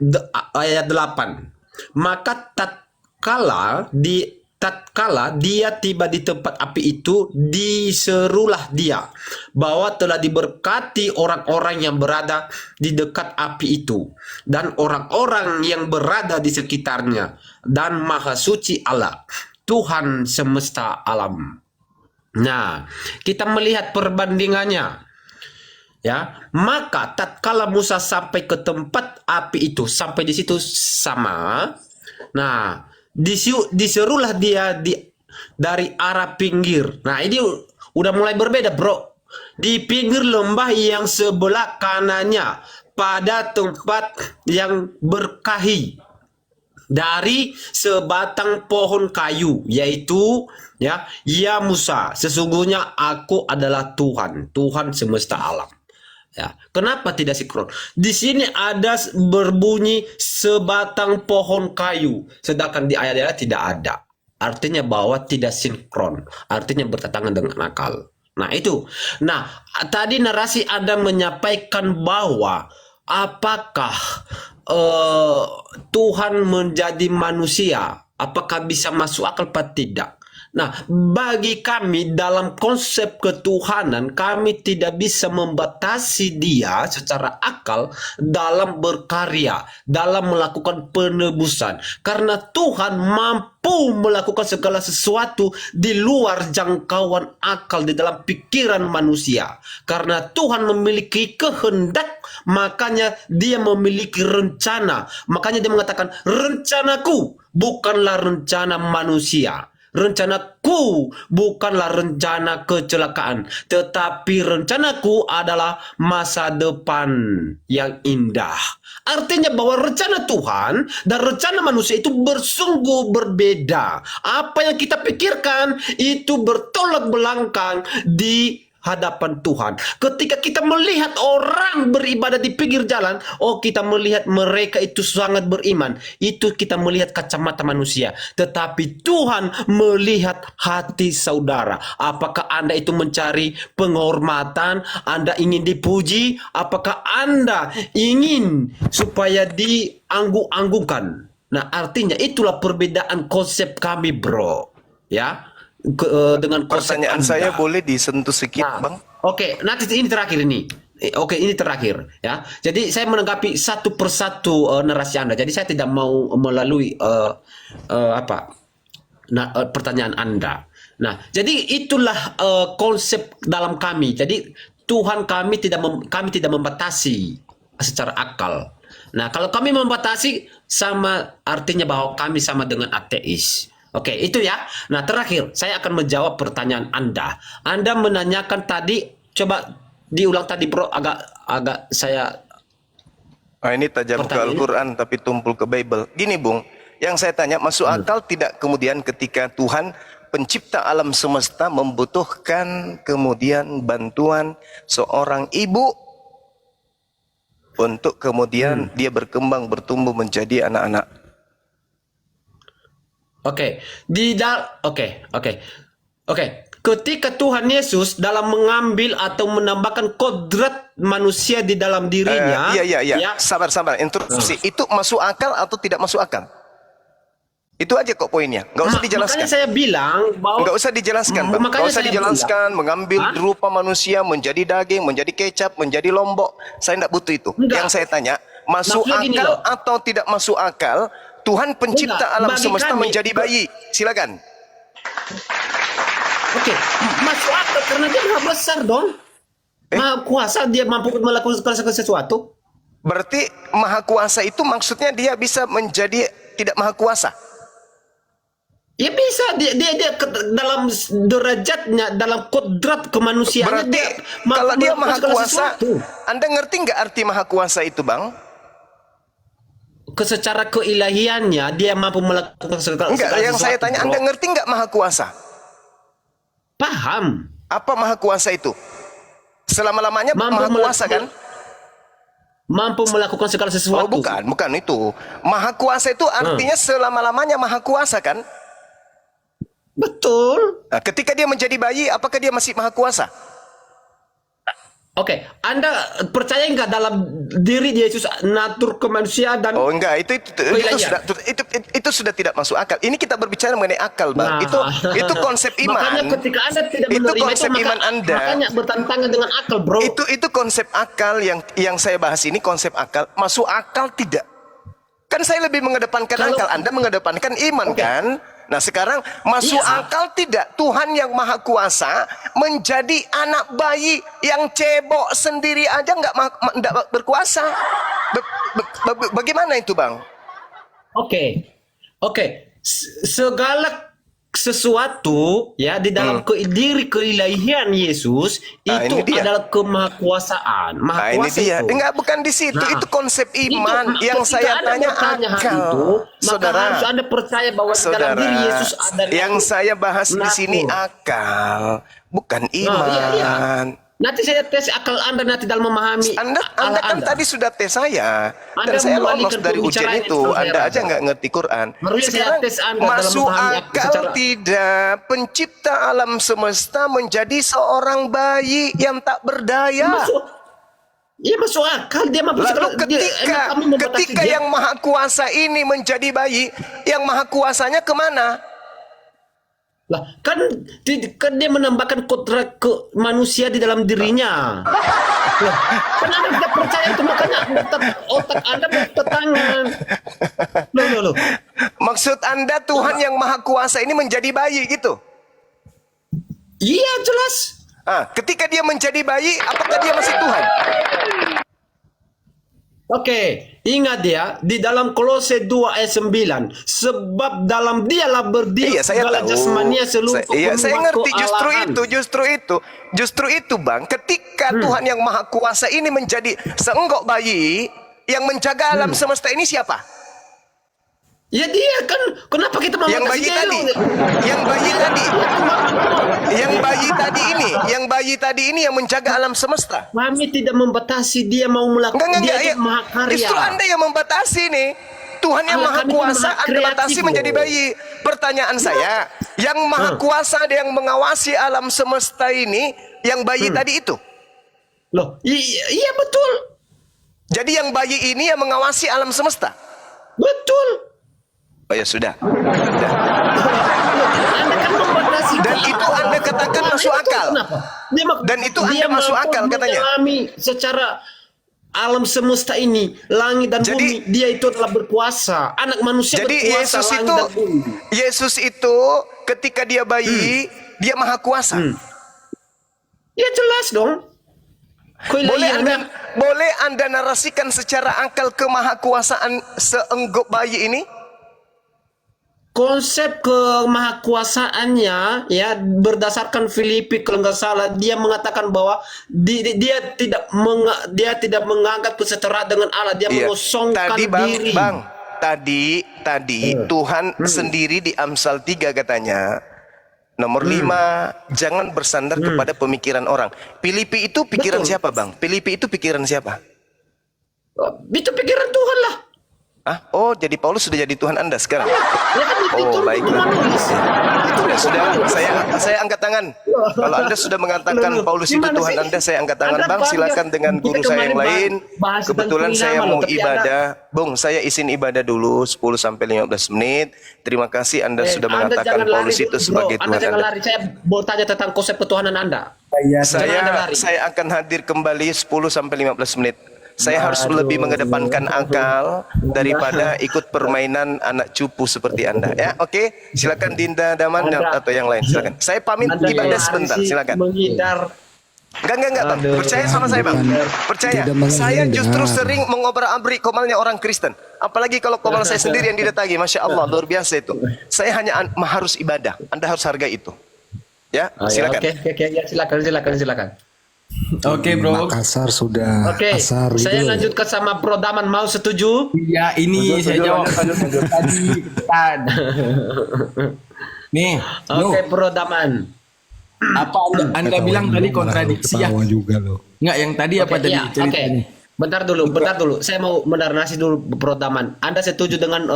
Speaker 2: ayat 8. Maka tatkala dia tiba di tempat api itu, diserulah dia bahwa telah diberkati orang-orang yang berada di dekat api itu dan orang-orang yang berada di sekitarnya, dan maha suci Allah Tuhan semesta alam. Nah, kita melihat perbandingannya. Ya, maka tatkala Musa sampai ke tempat api itu, sampai di situ sama. Nah, diserulah dia dari arah pinggir. Nah, ini udah mulai berbeda, bro. Di pinggir lembah yang sebelah kanannya, pada tempat yang berkahi dari sebatang pohon kayu, yaitu ya Musa, sesungguhnya aku adalah Tuhan semesta alam. Ya, kenapa tidak sinkron? Di sini ada berbunyi sebatang pohon kayu, sedangkan di ayat-ayat tidak ada. Artinya bahwa tidak sinkron, artinya bertentangan dengan akal. Nah, itu. Nah, tadi narasi Anda menyampaikan bahwa apakah Tuhan menjadi manusia, apakah bisa masuk akal atau tidak? Nah, bagi kami dalam konsep ketuhanan, kami tidak bisa membatasi dia secara akal dalam berkarya, dalam melakukan penebusan. Karena Tuhan mampu melakukan segala sesuatu di luar jangkauan akal, di dalam pikiran manusia. Karena Tuhan memiliki kehendak, makanya dia memiliki rencana. Makanya dia mengatakan, rencanaku bukanlah rencana manusia. Rencanaku bukanlah rencana kecelakaan, tetapi rencanaku adalah masa depan yang indah. Artinya bahwa rencana Tuhan dan rencana manusia itu bersungguh berbeda. Apa yang kita pikirkan itu bertolak belakang di hadapan Tuhan. Ketika kita melihat orang beribadah di pinggir jalan, oh kita melihat mereka itu sangat beriman. Itu kita melihat kacamata manusia. Tetapi Tuhan melihat hati saudara. Apakah Anda itu mencari penghormatan? Anda ingin dipuji? Apakah Anda ingin supaya dianggung-anggungkan? Nah, artinya itulah perbedaan konsep kami, bro. Ya. Dengan
Speaker 4: pertanyaan
Speaker 2: Anda.
Speaker 4: saya boleh disentuh sedikit, Bang?
Speaker 2: Oke, nanti ini terakhir ini. Oke, ini terakhir ya. Jadi saya menanggapi satu persatu narasi Anda. Jadi saya tidak mau melalui pertanyaan Anda. Nah, jadi itulah konsep dalam kami. Jadi Tuhan kami tidak membatasi secara akal. Nah, kalau kami membatasi, sama artinya bahwa kami sama dengan ateis. Oke, itu ya. Nah, terakhir saya akan menjawab pertanyaan Anda. Anda menanyakan tadi, coba diulang tadi, bro. Agak saya.
Speaker 4: Ini tajam ke Al-Quran tapi tumpul ke Bible. Gini, Bung, yang saya tanya, masuk akal tidak kemudian ketika Tuhan pencipta alam semesta membutuhkan kemudian bantuan seorang ibu untuk kemudian dia berkembang, bertumbuh menjadi anak-anak?
Speaker 2: Oke. Ketika Tuhan Yesus dalam mengambil atau menambahkan kodrat manusia di dalam dirinya,
Speaker 4: iya. Sabar, interupsi. Itu masuk akal atau tidak masuk akal? Itu aja kok poinnya. Nggak usah dijelaskan.
Speaker 2: Makanya saya bilang bahwa
Speaker 4: nggak usah dijelaskan, Bang. Nggak usah dijelaskan. Mengambil rupa manusia menjadi daging, menjadi kecap, menjadi lombok. Saya nggak butuh itu. Yang saya tanya, masuk akal atau tidak masuk akal? Tuhan pencipta alam semesta menjadi bayi. Silakan.
Speaker 2: Oke, masuk akal karena dia maha besar dong. Maha kuasa, dia mampu melakukan segala sesuatu.
Speaker 4: Berarti maha kuasa itu maksudnya dia bisa menjadi tidak maha kuasa?
Speaker 2: Ya bisa, dia dalam derajatnya, dalam kodrat kemanusiaannya.
Speaker 4: Berarti kalau dia maha kuasa, Anda ngerti nggak arti maha kuasa itu, Bang?
Speaker 2: secara keilahiannya dia mampu melakukan segala
Speaker 4: Enggak, yang saya
Speaker 2: sesuatu,
Speaker 4: tanya,
Speaker 2: bro.
Speaker 4: Anda ngerti nggak maha kuasa?
Speaker 2: Paham.
Speaker 4: Apa maha kuasa itu? Selama-lamanya
Speaker 2: Mampu
Speaker 4: maha kuasa kan?
Speaker 2: Mampu melakukan segala sesuatu.
Speaker 4: Oh bukan itu. Maha kuasa itu artinya selama-lamanya maha kuasa kan?
Speaker 2: Betul.
Speaker 4: Nah, ketika dia menjadi bayi, apakah dia masih maha kuasa?
Speaker 2: Oke, Anda percaya nggak dalam diri Yesus natur kemanusiaan dan
Speaker 4: Oh enggak,
Speaker 2: Keilahian.
Speaker 4: itu sudah tidak masuk akal. Ini kita berbicara mengenai akal, Bang. Itu konsep iman.
Speaker 2: Makanya ketika Anda tidak
Speaker 4: Itu
Speaker 2: menerima
Speaker 4: konsep
Speaker 2: itu,
Speaker 4: iman Anda.
Speaker 2: makanya bertentangan dengan akal, bro.
Speaker 4: Itu konsep akal yang saya bahas ini, konsep akal. Masuk akal tidak? Kan saya lebih mengedepankan
Speaker 2: Kalau-
Speaker 4: akal, Anda mengedepankan iman kan? Nah sekarang masuk
Speaker 2: Iya.
Speaker 4: akal tidak? Tuhan yang maha kuasa menjadi anak bayi yang cebok sendiri aja nggak berkuasa. Bagaimana itu, Bang?
Speaker 2: Oke. Segala sesuatu ya di dalam diri keilahian Yesus
Speaker 4: Nah,
Speaker 2: itu
Speaker 4: ini dia.
Speaker 2: adalah kemahakuasaan.
Speaker 4: Nah
Speaker 2: Maha
Speaker 4: ini
Speaker 2: kuasa
Speaker 4: dia.
Speaker 2: itu.
Speaker 4: Enggak, bukan di situ.
Speaker 2: Nah,
Speaker 4: itu konsep iman
Speaker 2: itu,
Speaker 4: yang
Speaker 2: ketika
Speaker 4: saya
Speaker 2: Anda
Speaker 4: tanya
Speaker 2: bertanya hal
Speaker 4: akal.
Speaker 2: itu, maka
Speaker 4: Saudara,
Speaker 2: harus Anda percaya bahwa di dalam
Speaker 4: saudara,
Speaker 2: diri Yesus ada
Speaker 4: yang saya bahas di sini
Speaker 2: natur.
Speaker 4: akal, bukan iman.
Speaker 2: iya. Nanti saya tes akal Anda nanti dalam memahami
Speaker 4: Anda
Speaker 2: Allah
Speaker 4: kan tadi sudah tes saya
Speaker 2: Anda
Speaker 4: dan saya lolos
Speaker 2: mengalihkan
Speaker 4: dari ujian
Speaker 2: pembicaraan
Speaker 4: itu.
Speaker 2: itu, saya
Speaker 4: Anda aja
Speaker 2: rasa.
Speaker 4: nggak ngerti Quran.
Speaker 2: Harusnya saya
Speaker 4: Sekarang
Speaker 2: tes Anda dalam
Speaker 4: masuk
Speaker 2: memahami
Speaker 4: akal
Speaker 2: secara-
Speaker 4: tidak pencipta alam semesta menjadi seorang bayi yang tak berdaya.
Speaker 2: Masuk akal dia mampu
Speaker 4: Lalu
Speaker 2: segala- dia- emang kami membatasi
Speaker 4: ketika
Speaker 2: dia?
Speaker 4: yang maha kuasa ini menjadi bayi, yang maha kuasanya kemana?
Speaker 2: Lah, kan dia menambahkan kodrat ke manusia di dalam dirinya. Lah, kan Anda tidak percaya itu, makanya otak Anda bertentangan. Loh.
Speaker 4: Maksud Anda Tuhan yang maha kuasa ini menjadi bayi gitu?
Speaker 2: Iya, jelas.
Speaker 4: Ketika dia menjadi bayi, apakah dia masih Tuhan?
Speaker 2: Oke, ingat ya, di dalam Kolose 2 ayat 9, sebab dalam dialah berdiri
Speaker 4: Iya, saya
Speaker 2: segala
Speaker 4: tahu.
Speaker 2: jasmania seluruh
Speaker 4: Saya
Speaker 2: penuhan
Speaker 4: ngerti
Speaker 2: kealahan.
Speaker 4: justru itu, Bang. Ketika Tuhan yang maha kuasa ini menjadi seenggok bayi, yang menjaga alam semesta ini siapa?
Speaker 2: Ya dia kan, kenapa kita
Speaker 4: Yang
Speaker 2: membatasi
Speaker 4: bayi
Speaker 2: dia
Speaker 4: tadi,
Speaker 2: dulu?
Speaker 4: yang bayi tadi ini yang menjaga alam semesta.
Speaker 2: Kami tidak membatasi dia mau melakukan, dia itu maha karya.
Speaker 4: Justru Anda yang membatasi nih. Tuhan yang
Speaker 2: Allah
Speaker 4: maha
Speaker 2: kami itu
Speaker 4: kuasa,
Speaker 2: maha
Speaker 4: Anda batasi
Speaker 2: kreatif,
Speaker 4: menjadi
Speaker 2: loh.
Speaker 4: bayi. Pertanyaan saya, yang maha kuasa yang mengawasi alam semesta ini, yang bayi tadi itu.
Speaker 2: Loh, iya betul.
Speaker 4: Jadi yang bayi ini yang mengawasi alam semesta.
Speaker 2: Betul.
Speaker 4: Oh ya sudah.
Speaker 2: Anda kan membatasi
Speaker 4: Dan
Speaker 2: dia.
Speaker 4: itu Anda katakan masuk
Speaker 2: Itu
Speaker 4: akal.
Speaker 2: kenapa?
Speaker 4: Dan itu Anda masuk
Speaker 2: mampu
Speaker 4: akal katanya.
Speaker 2: menyelami secara alam semesta ini, langit dan
Speaker 4: Jadi-
Speaker 2: bumi, dia itu adalah berkuasa. Anak manusia
Speaker 4: Jadi
Speaker 2: berkuasa langit dan bumi.
Speaker 4: Yesus itu ketika dia bayi, dia maha kuasa.
Speaker 2: Ya jelas dong.
Speaker 4: Boleh anda narasikan secara akal kemahakuasaan seenggok bayi ini?
Speaker 2: Konsep kemahakuasaannya ya berdasarkan Filipi kalau nggak salah dia mengatakan bahwa dia tidak menganggap kesetaraan dengan Allah, dia mengosongkan
Speaker 4: Tadi
Speaker 2: diri.
Speaker 4: Tadi Tuhan sendiri di Amsal 3 katanya nomor 5, jangan bersandar kepada pemikiran orang. Filipi itu pikiran
Speaker 2: Betul.
Speaker 4: siapa, Bang? Filipi itu pikiran siapa?
Speaker 2: Itu pikiran Tuhan lah.
Speaker 4: Oh, jadi Paulus sudah jadi Tuhan Anda sekarang.
Speaker 2: Ya kan itu
Speaker 4: Oh, baiklah.
Speaker 2: menulis. Itu
Speaker 4: Ya sudah, saya angkat tangan. Kalau Anda sudah mengatakan
Speaker 2: Loh,
Speaker 4: Paulus itu
Speaker 2: gimana
Speaker 4: Tuhan
Speaker 2: sih?
Speaker 4: Anda, saya angkat tangan.
Speaker 2: Anda
Speaker 4: Bang, silakan dengan
Speaker 2: kita
Speaker 4: guru saya yang
Speaker 2: kemarin
Speaker 4: lain.
Speaker 2: bahas tentang
Speaker 4: Kebetulan saya
Speaker 2: pengalaman,
Speaker 4: mau
Speaker 2: tapi
Speaker 4: ibadah. Bung, saya izin ibadah dulu 10 sampai 15 menit. Terima kasih Anda sudah
Speaker 2: Anda
Speaker 4: mengatakan
Speaker 2: jangan
Speaker 4: Paulus
Speaker 2: lari
Speaker 4: itu
Speaker 2: dulu, bro.
Speaker 4: sebagai
Speaker 2: Anda
Speaker 4: Tuhan
Speaker 2: jangan
Speaker 4: Anda.
Speaker 2: lari. Saya mau tanya tentang konsep ketuhanan Anda. Jangan Anda lari.
Speaker 4: Saya akan hadir kembali 10 sampai 15 menit. Saya harus lebih mengedepankan akal daripada ikut permainan anak cupu seperti Anda. Ya, oke. Silakan Dinda Daman atau yang lain. Silakan. Saya pamit
Speaker 2: Anda
Speaker 4: ibadah
Speaker 2: yang
Speaker 4: sebentar.
Speaker 2: lari sih,
Speaker 4: Silakan.
Speaker 2: menghindar.
Speaker 4: Enggak, Bang.
Speaker 2: Aduh.
Speaker 4: Percaya sama saya, Bang. Percaya.
Speaker 1: Tidak menghindar.
Speaker 4: Saya justru sering mengobrak-abrik komalnya orang Kristen. Apalagi kalau komal saya sendiri yang didatangi. Masya Allah, luar biasa itu. Saya hanya harus ibadah. Anda harus hargai itu. Ya, silakan.
Speaker 2: Oke, ya, silakan.
Speaker 6: Oke, bro.
Speaker 1: Makassar sudah.
Speaker 2: Oke,
Speaker 1: Asar
Speaker 2: saya
Speaker 1: gitu.
Speaker 2: lanjutkan sama Bro Daman, mau setuju?
Speaker 6: Ya, ini saya jawab tadi. Kan. Nih,
Speaker 2: Oke, Bro Daman.
Speaker 6: apa anda bilang tadi kontradiksi ya?
Speaker 1: Ketawa juga loh.
Speaker 6: Enggak, yang tadi apa
Speaker 2: Oke,
Speaker 6: tadi
Speaker 2: iya, oke.
Speaker 6: ceritanya?
Speaker 2: Bentar dulu. Saya mau menarasi dulu Bro Daman. Anda setuju dengan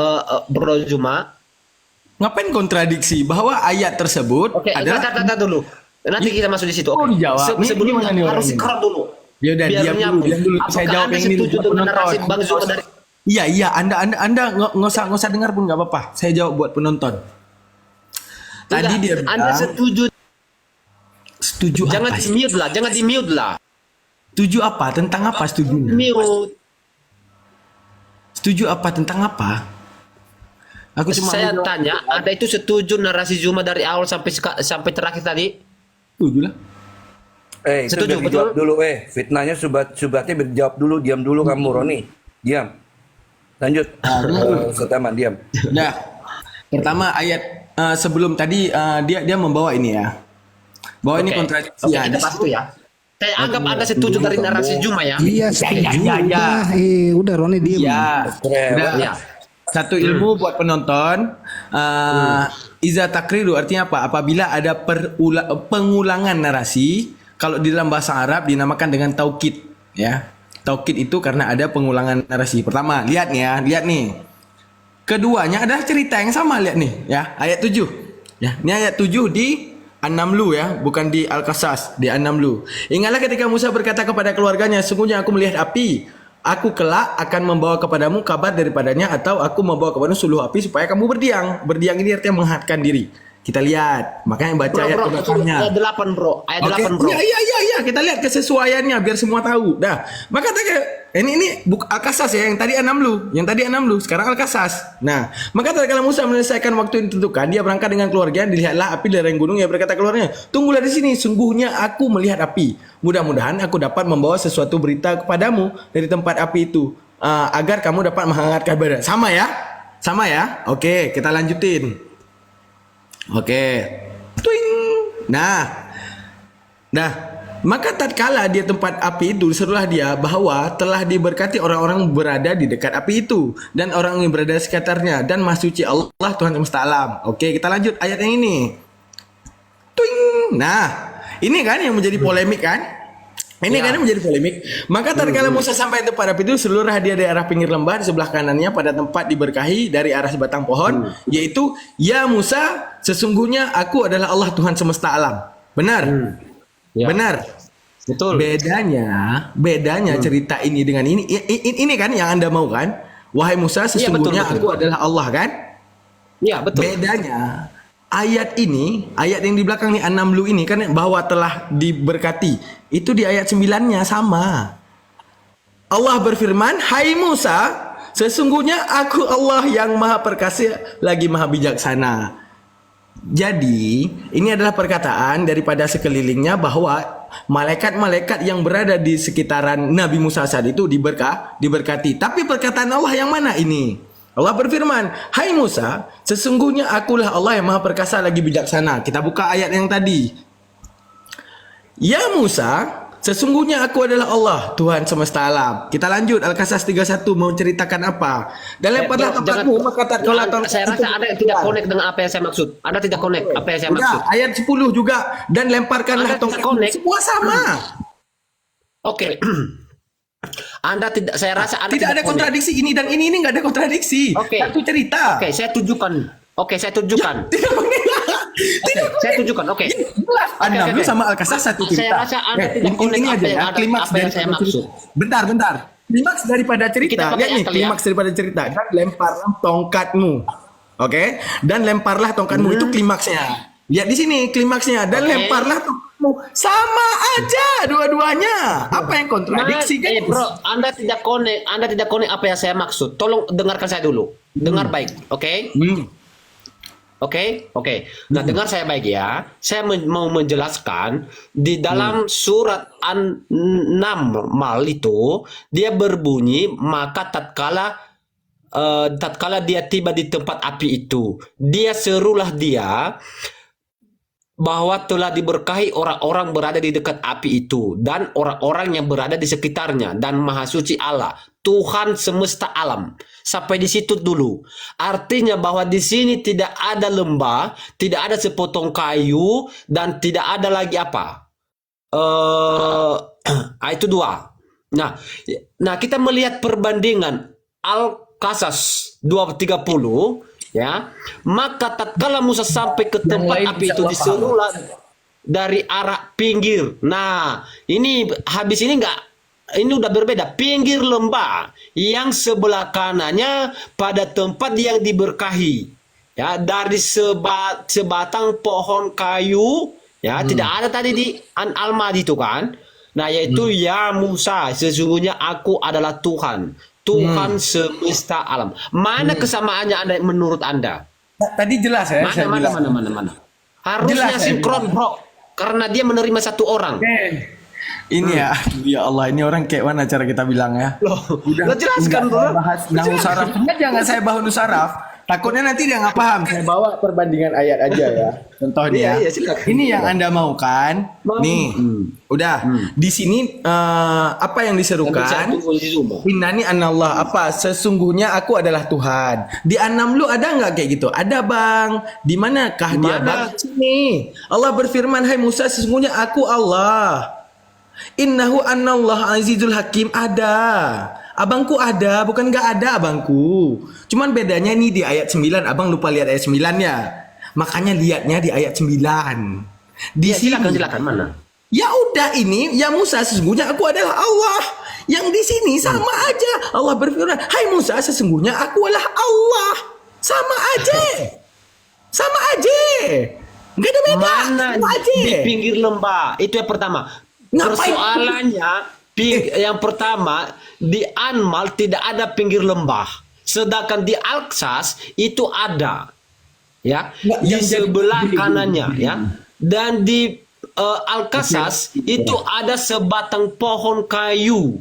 Speaker 2: Bro Zuma?
Speaker 6: Ngapain kontradiksi bahwa ayat tersebut
Speaker 2: Oke,
Speaker 6: adalah
Speaker 2: tar dulu. Nanti kita masuk di situ.
Speaker 6: Oh,
Speaker 2: Oke.
Speaker 6: dijawab. Nih,
Speaker 2: Sebelumnya
Speaker 6: gimana nih
Speaker 2: harus
Speaker 6: orangnya?
Speaker 2: sekarang dulu.
Speaker 6: Ya udah,
Speaker 2: Biar
Speaker 6: diam
Speaker 2: nyambung.
Speaker 6: dulu. Saya
Speaker 2: Apakah
Speaker 6: jawab
Speaker 2: Anda
Speaker 6: yang ini
Speaker 2: setuju
Speaker 6: buat
Speaker 2: dengan
Speaker 6: penonton.
Speaker 2: narasi Bang Zuma dari
Speaker 6: Iya, Anda nggak usah dengar pun nggak apa-apa. Saya jawab buat penonton. Tadi
Speaker 2: Tidak,
Speaker 6: dia
Speaker 2: Anda
Speaker 6: bilang,
Speaker 2: setuju? Jangan
Speaker 6: apa?
Speaker 2: di mute lah.
Speaker 6: Setuju apa? Tentang apa setujunya?
Speaker 2: Mute.
Speaker 6: Setuju apa? Tentang apa? Aku cuma
Speaker 2: Saya
Speaker 6: mau jawab.
Speaker 2: tanya, Anda itu setuju narasi Zuma dari awal sampai terakhir tadi?
Speaker 6: Setuju lah.
Speaker 3: Itu
Speaker 2: Setuju,
Speaker 3: udah
Speaker 2: betul?
Speaker 3: dijawab dulu. Fitnahnya subatnya berjawab dulu. Diam dulu kamu, Roni. Diam. Lanjut. Setaman, diam.
Speaker 6: Nah, pertama ayat sebelum tadi dia membawa ini ya. Bahwa ini
Speaker 2: Oke.
Speaker 6: kontradiksi
Speaker 2: Oke,
Speaker 6: ya.
Speaker 2: kita bahas itu ya. Saya anggap Anda setuju dari narasi Zuma ya.
Speaker 1: Iya setuju.
Speaker 6: ya.
Speaker 1: Udah, udah Roni diem.
Speaker 6: Ya. Udah.
Speaker 2: Ya.
Speaker 6: Satu ilmu buat penonton. Iza takriru artinya apa? Apabila ada pengulangan narasi, kalau di dalam bahasa Arab dinamakan dengan taukid, ya. Taukid itu karena ada pengulangan narasi. Pertama, lihat nih ya, lihat nih. Keduanya adalah cerita yang sama, lihat nih, ya. Ayat 7. Ya, ini ayat 7 di An-Namlu ya, bukan di Al-Qasas, di An-Namlu. Ingatlah ketika Musa berkata kepada keluarganya, sungguhnya aku melihat api. Aku kelak akan membawa kepadamu kabar daripadanya, atau aku membawa kepadamu suluh api supaya kamu berdiam. Berdiam ini artinya menghadapkan diri. Kita lihat, makanya baca ayat belakangnya.
Speaker 2: Ayat 8 bro. Ayat
Speaker 6: Oke,
Speaker 2: 8 bro.
Speaker 6: iya, kita lihat kesesuaiannya biar semua tahu. Dah, maka ini Al-Qasas ya, yang tadi An-Namlu, sekarang Al-Qasas. Nah, maka tatkala Musa menyelesaikan waktu yang ditentukan, dia berangkat dengan keluarganya, dilihatlah api dari lereng gunung, ia berkata keluarnya, tunggulah di sini, sungguhnya aku melihat api. Mudah-mudahan aku dapat membawa sesuatu berita kepadamu dari tempat api itu, agar kamu dapat menghangatkan badan. Sama ya? Oke, kita lanjutin. Oke. Tuing. Nah, maka tatkala dia tempat api itu, serulah dia bahwa telah diberkati orang-orang berada di dekat api itu dan orang yang berada di sekitarnya, dan Maha Suci Allah Tuhan semesta alam. Oke, kita lanjut ayat yang ini. Tuing. Nah, ini kan yang menjadi polemik kan? Ini kan yang menjadi polemik. Maka tatkala Musa sampai tempat api itu, seluruh dia dari arah pinggir lembah, di sebelah kanannya pada tempat diberkahi dari arah sebatang pohon, yaitu, ya Musa, sesungguhnya aku adalah Allah Tuhan semesta alam. Benar?
Speaker 2: Ya.
Speaker 6: Benar.
Speaker 2: Betul.
Speaker 6: Bedanya cerita ini dengan ini kan yang Anda mau kan? Wahai Musa, sesungguhnya
Speaker 2: betul.
Speaker 6: aku adalah Allah kan?
Speaker 2: Iya, betul.
Speaker 6: Bedanya ayat yang di belakang nih An-Namlu ini kan, bahwa telah diberkati. Itu di ayat 9-nya sama. Allah berfirman, "Hai Musa, sesungguhnya aku Allah yang Maha Perkasa lagi Maha Bijaksana." Jadi, ini adalah perkataan daripada sekelilingnya bahwa malaikat-malaikat yang berada di sekitaran Nabi Musa saat itu diberkati. Tapi perkataan Allah yang mana ini? Allah berfirman, "Hai Musa, sesungguhnya akulah Allah yang Maha Perkasa lagi bijaksana." Kita buka ayat yang tadi. Ya Musa, sesungguhnya aku adalah Allah, Tuhan semesta alam. Kita lanjut, Al-Qasas 31 mau ceritakan apa? Dan lemparlah tempatmu, maka tatkala
Speaker 2: Saya rasa Anda tidak connect dengan apa yang saya maksud. Anda tidak connect apa yang saya maksud.
Speaker 6: Udah, ayat 10 juga. Dan lemparkanlah
Speaker 2: Anda tidak
Speaker 6: tongkatmu.
Speaker 2: connect.
Speaker 6: Semua sama.
Speaker 2: Oke. Anda tidak, saya rasa Anda
Speaker 6: Tidak ada
Speaker 2: connect.
Speaker 6: kontradiksi ini dan ini nggak ada kontradiksi.
Speaker 2: Oke.
Speaker 6: Satu cerita.
Speaker 2: Oke, saya tunjukkan.
Speaker 6: Tidak connect.
Speaker 2: Oke, saya tunjukkan. Oke.
Speaker 6: An-Namlu
Speaker 2: oke.
Speaker 6: sama Al-Qasas satu
Speaker 2: Saya
Speaker 6: cerita.
Speaker 2: rasa Anda tidak connect
Speaker 6: ini
Speaker 2: apa
Speaker 6: aja
Speaker 2: yang
Speaker 6: ya,
Speaker 2: ada-
Speaker 6: klimaks
Speaker 2: apa yang
Speaker 6: dari
Speaker 2: saya maksud.
Speaker 6: Bentar. Klimaks daripada
Speaker 2: Kita
Speaker 6: cerita.
Speaker 2: pakai
Speaker 6: Lihat nih,
Speaker 2: akal ya.
Speaker 6: klimaks daripada cerita. Dan lemparlah tongkatmu. Oke? Dan lemparlah tongkatmu, itu klimaksnya. Lihat di sini klimaksnya, dan
Speaker 2: Oke.
Speaker 6: lemparlah tongkatmu. Sama aja dua-duanya. Apa yang kontradiksi kan?
Speaker 2: Bro, Anda tidak connect apa yang saya maksud. Tolong dengarkan saya dulu. Dengar baik, oke? Oke. Nah, dengar saya baik ya. Saya mau menjelaskan di dalam surat An-Naml itu dia berbunyi, maka tatkala dia tiba di tempat api itu, dia serulah dia bahwa telah diberkahi orang-orang berada di dekat api itu dan orang-orang yang berada di sekitarnya, dan Maha Suci Allah, Tuhan semesta alam. Sampai di situ dulu. Artinya bahwa di sini tidak ada lembah, tidak ada sepotong kayu, dan tidak ada lagi apa? Itu dua. Nah, kita melihat perbandingan Al-Qasas 2:30, ya. Maka tatkala Musa sampai ke tempat api itu, diserulah dari arah pinggir. Nah, ini habis ini ini udah berbeda. Pinggir lembah yang sebelah kanannya pada tempat yang diberkahi, ya, dari sebatang pohon kayu, ya. Tidak ada tadi di Al-Mad itu kan. Nah, yaitu ya Musa, sesungguhnya aku adalah Tuhan semesta alam. Mana kesamaannya Anda menurut Anda?
Speaker 6: Tadi jelas ya.
Speaker 2: Mana. Harusnya
Speaker 6: Jelas,
Speaker 2: sinkron, bro. Karena dia menerima satu orang.
Speaker 6: Ini ya, ya Allah, ini orang kayak mana cara kita bilang ya?
Speaker 2: Udah jelaskan, bro.
Speaker 6: Bahas nahu saraf. Jangan saya bahas nahu saraf. Takutnya nanti dia nggak paham. Saya bawa perbandingan ayat aja ya. Contohnya.
Speaker 2: Iya, silakan.
Speaker 6: Ini yang Anda mau kan? Nih, udah. Di sini apa yang diserukan? Innani anallah, apa? Sesungguhnya aku adalah Tuhan. Di An-Naml ada nggak kayak gitu? Ada, Bang. Di manakah dia, Bang? Sini. Allah berfirman, hai Musa, sesungguhnya aku Allah. Innahu anallah azizul hakim. Ada. Abangku ada, bukan nggak ada abangku. Cuman bedanya nih di ayat 9, abang lupa lihat ayat 9-nya. Makanya lihatnya di ayat 9. Di sini
Speaker 2: silakan mana?
Speaker 6: Ya udah, ini ya Musa, sesungguhnya aku adalah Allah. Yang di sini sama aja. Allah berfirman, hai Musa, sesungguhnya aku adalah Allah. Sama aja. Sama aja. Nggak ada beda.
Speaker 2: Mana
Speaker 6: sama aja.
Speaker 2: di pinggir lembah? Itu yang pertama. Persoalannya yang pertama, di Anmal tidak ada pinggir lembah, sedangkan di Al-Qasas itu ada, ya, di sebelah kanannya, ya, dan di Al-Qasas itu ada sebatang pohon kayu.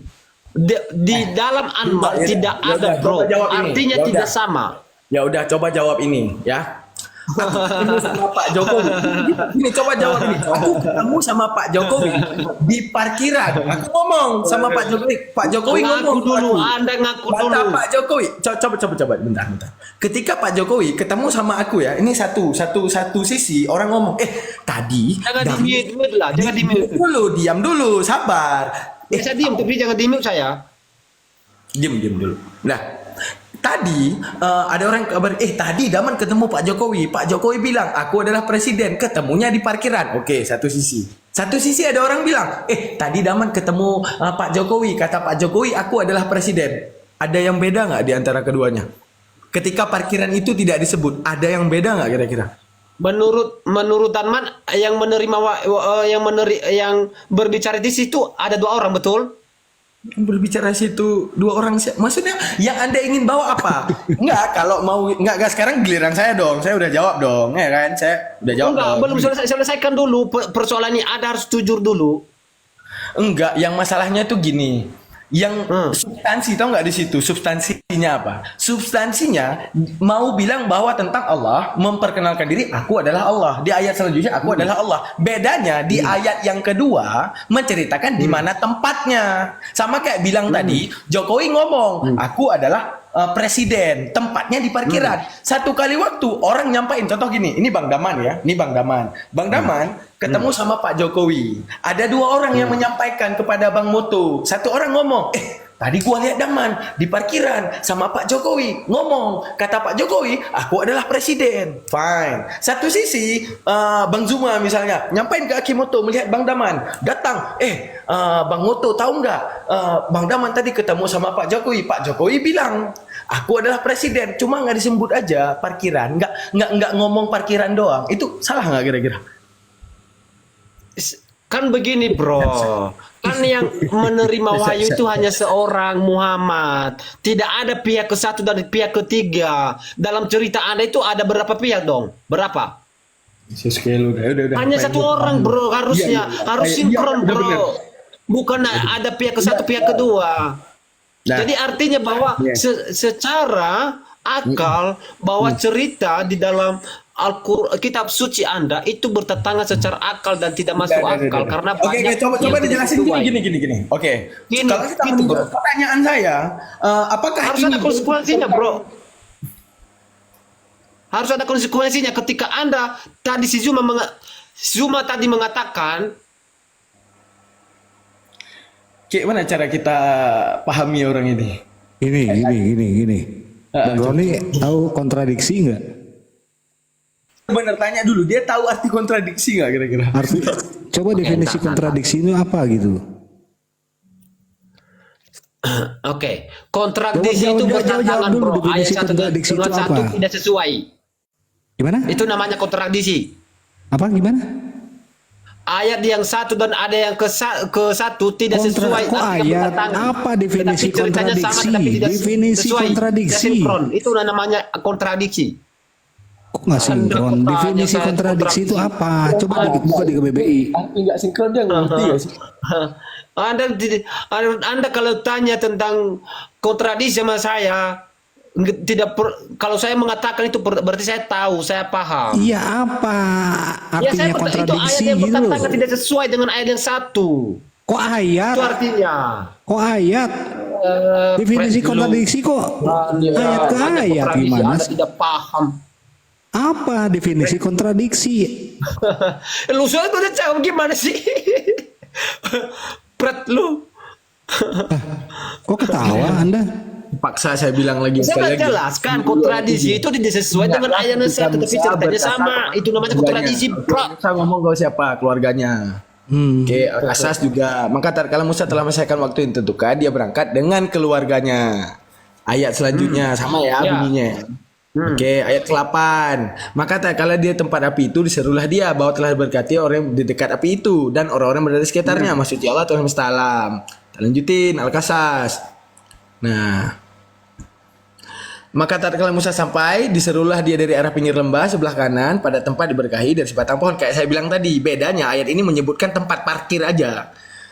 Speaker 2: Di dalam Anmal tidak ada, bro. Artinya tidak sama.
Speaker 6: Ya udah, coba jawab ini ya. Aku ketemu sama Pak Jokowi. Ini coba jawab ini. Aku ketemu sama Pak Jokowi di parkiran. Aku ngomong sama Pak Jokowi. Pak Jokowi ngomong
Speaker 2: dulu. Anda ngaku dulu.
Speaker 6: Kata Pak Jokowi. Coba bentar. Ketika Pak Jokowi ketemu sama aku ya, ini satu sisi orang ngomong, tadi
Speaker 2: jangan di-mute lah, jangan di-mute
Speaker 6: dulu, diam dulu, sabar.
Speaker 2: Saya diam, tapi jangan di-mute saya.
Speaker 6: Diam dulu. Nah, tadi ada orang kabar, tadi Daman ketemu Pak Jokowi. Pak Jokowi bilang, aku adalah presiden. Ketemunya di parkiran. Oke, satu sisi. Satu sisi ada orang bilang, tadi Daman ketemu Pak Jokowi. Kata Pak Jokowi, aku adalah presiden. Ada yang beda nggak di antara keduanya? Ketika parkiran itu tidak disebut, ada yang beda nggak kira-kira?
Speaker 2: Menurut Daman yang menerima yang berbicara di situ ada 2 orang, betul?
Speaker 6: Berbicara situ 2 orang, maksudnya yang Anda ingin bawa apa? Enggak, kalau mau enggak sekarang giliran saya dong. Saya udah jawab dong, ya kan? Saya udah jawab.
Speaker 2: Enggak, belum selesaikan dulu persoalan ini. Ada harus jujur dulu.
Speaker 6: Enggak, yang masalahnya tuh gini. Yang substansi, tau nggak di situ substansinya apa? Substansinya mau bilang bahwa tentang Allah, memperkenalkan diri, aku adalah Allah. Di ayat selanjutnya aku adalah Allah. Bedanya di ayat yang kedua menceritakan di mana tempatnya. Sama kayak bilang tadi, Jokowi ngomong, aku adalah presiden, tempatnya di parkiran. Satu kali waktu orang nyampain, contoh gini, ini Bang Daman ya, ini Bang Daman. Bang Daman ketemu sama Pak Jokowi. Ada 2 orang yang menyampaikan kepada Bang Moto. Satu orang ngomong, tadi gua lihat Daman di parkiran sama Pak Jokowi. Ngomong, kata Pak Jokowi, aku adalah presiden. Fine. Satu sisi, Bang Zuma misalnya, nyampain ke Akimoto, melihat Bang Daman. Datang, Bang Moto tahu nggak? Bang Daman tadi ketemu sama Pak Jokowi. Pak Jokowi bilang, aku adalah presiden. Cuma nggak disebut aja parkiran. Nggak ngomong parkiran doang. Itu salah nggak kira-kira?
Speaker 2: Kan begini, bro. Kan yang menerima wahyu itu hanya seorang, Muhammad. Tidak ada pihak ke-1 dan pihak ketiga. Dalam cerita Anda itu ada berapa pihak dong? Berapa?
Speaker 6: Udah.
Speaker 2: Hanya satu orang, bro. Harusnya harus sinkron, bro. Bukan ada pihak ke-1, pihak kedua. Jadi artinya bahwa secara akal bahwa cerita di dalam kitab suci Anda itu bertentangan secara akal dan tidak masuk akal karena
Speaker 6: Oke,
Speaker 2: banyak
Speaker 6: coba
Speaker 2: yang
Speaker 6: dijelasin
Speaker 2: sesuai.
Speaker 6: gini. Oke.
Speaker 2: Gini,
Speaker 6: Kalau kita
Speaker 2: gitu, bro.
Speaker 6: pertanyaan saya, apakah
Speaker 2: Harus
Speaker 6: ini
Speaker 2: ada konsekuensinya, bro. Harus ada konsekuensinya ketika Anda tadi si Zuma tadi mengatakan
Speaker 6: Cik, mana cara kita pahami orang ini?
Speaker 1: Gini. Bang Roni tahu kontradiksi nggak?
Speaker 6: Bener, tanya dulu, dia tahu arti kontradiksi nggak kira-kira?
Speaker 1: Arti, coba definisi kontradiksi itu apa gitu?
Speaker 2: Oke, kontradiksi itu
Speaker 1: Jawab
Speaker 2: bertentangan,
Speaker 1: dulu,
Speaker 2: bro. Ayat
Speaker 1: definisi
Speaker 2: satu
Speaker 1: kontradiksi
Speaker 2: dengan
Speaker 1: itu
Speaker 2: satu
Speaker 1: apa?
Speaker 2: tidak sesuai.
Speaker 1: Gimana?
Speaker 2: Itu namanya kontradiksi.
Speaker 1: Apa gimana?
Speaker 2: Ayat yang satu dan ada yang ke satu tidak sesuai.
Speaker 1: Kok
Speaker 2: artinya
Speaker 1: ayat?
Speaker 2: bertentangan.
Speaker 1: Apa definisi
Speaker 2: Tetapi ceritanya sama,
Speaker 1: kontradiksi?
Speaker 2: tetapi tidak
Speaker 1: Definisi
Speaker 2: sesuai.
Speaker 1: kontradiksi.
Speaker 2: Tidak sinkron. Itu namanya kontradiksi.
Speaker 1: Kok nggak sinkron?
Speaker 2: Anda
Speaker 1: Definisi
Speaker 2: saya
Speaker 1: kontradiksi itu apa? Coba buka di KBBI.
Speaker 6: Nggak sinkron dia ngerti ya sih?
Speaker 2: Anda kalau tanya tentang kontradiksi sama saya, kalau saya mengatakan itu berarti saya tahu, saya paham.
Speaker 1: Iya apa
Speaker 2: Ya,
Speaker 1: artinya
Speaker 2: itu
Speaker 1: kontradiksi
Speaker 2: ayat yang
Speaker 1: gitu?
Speaker 2: bertentangan tidak sesuai dengan ayat yang satu.
Speaker 1: Kok ayat?
Speaker 2: Itu artinya.
Speaker 1: Kok ayat? Definisi kontradiksi kok ayat ke ayat gimana?
Speaker 2: Anda
Speaker 1: sih?
Speaker 2: tidak paham.
Speaker 1: Apa definisi kontradiksi?
Speaker 2: Lu soalnya tuh jawab gimana sih? Pret lu.
Speaker 1: Kok ketawa Anda?
Speaker 6: Paksa saya bilang lagi
Speaker 2: Saya
Speaker 6: sekali lagi.
Speaker 2: jelaskan kontradiksi itu tidak sesuai dengan ayat yang satu, tapi ceritanya sama. Itu namanya kontradiksi, bro.
Speaker 6: Saya ngomong ke siapa? Keluarganya. Oke, asas juga. Maka tatkala Musa telah menyelesaikan waktu yang ditentukan, dia berangkat dengan keluarganya. Ayat selanjutnya sama ya
Speaker 2: Ya.
Speaker 6: bunyinya. Oke, ayat ke-8. Maka tatkala dia tempat api itu, diserulah dia bahwa telah berkati orang yang di dekat api itu dan orang-orang berada di sekitarnya. Maksudnya Allah Tuhan semesta alam. Kita lanjutin Al-Qasas. Nah, maka tatkala Musa sampai, diserulah dia dari arah pinggir lembah sebelah kanan pada tempat diberkahi dari sebatang pohon. Kayak saya bilang tadi, bedanya ayat ini menyebutkan tempat parkir aja.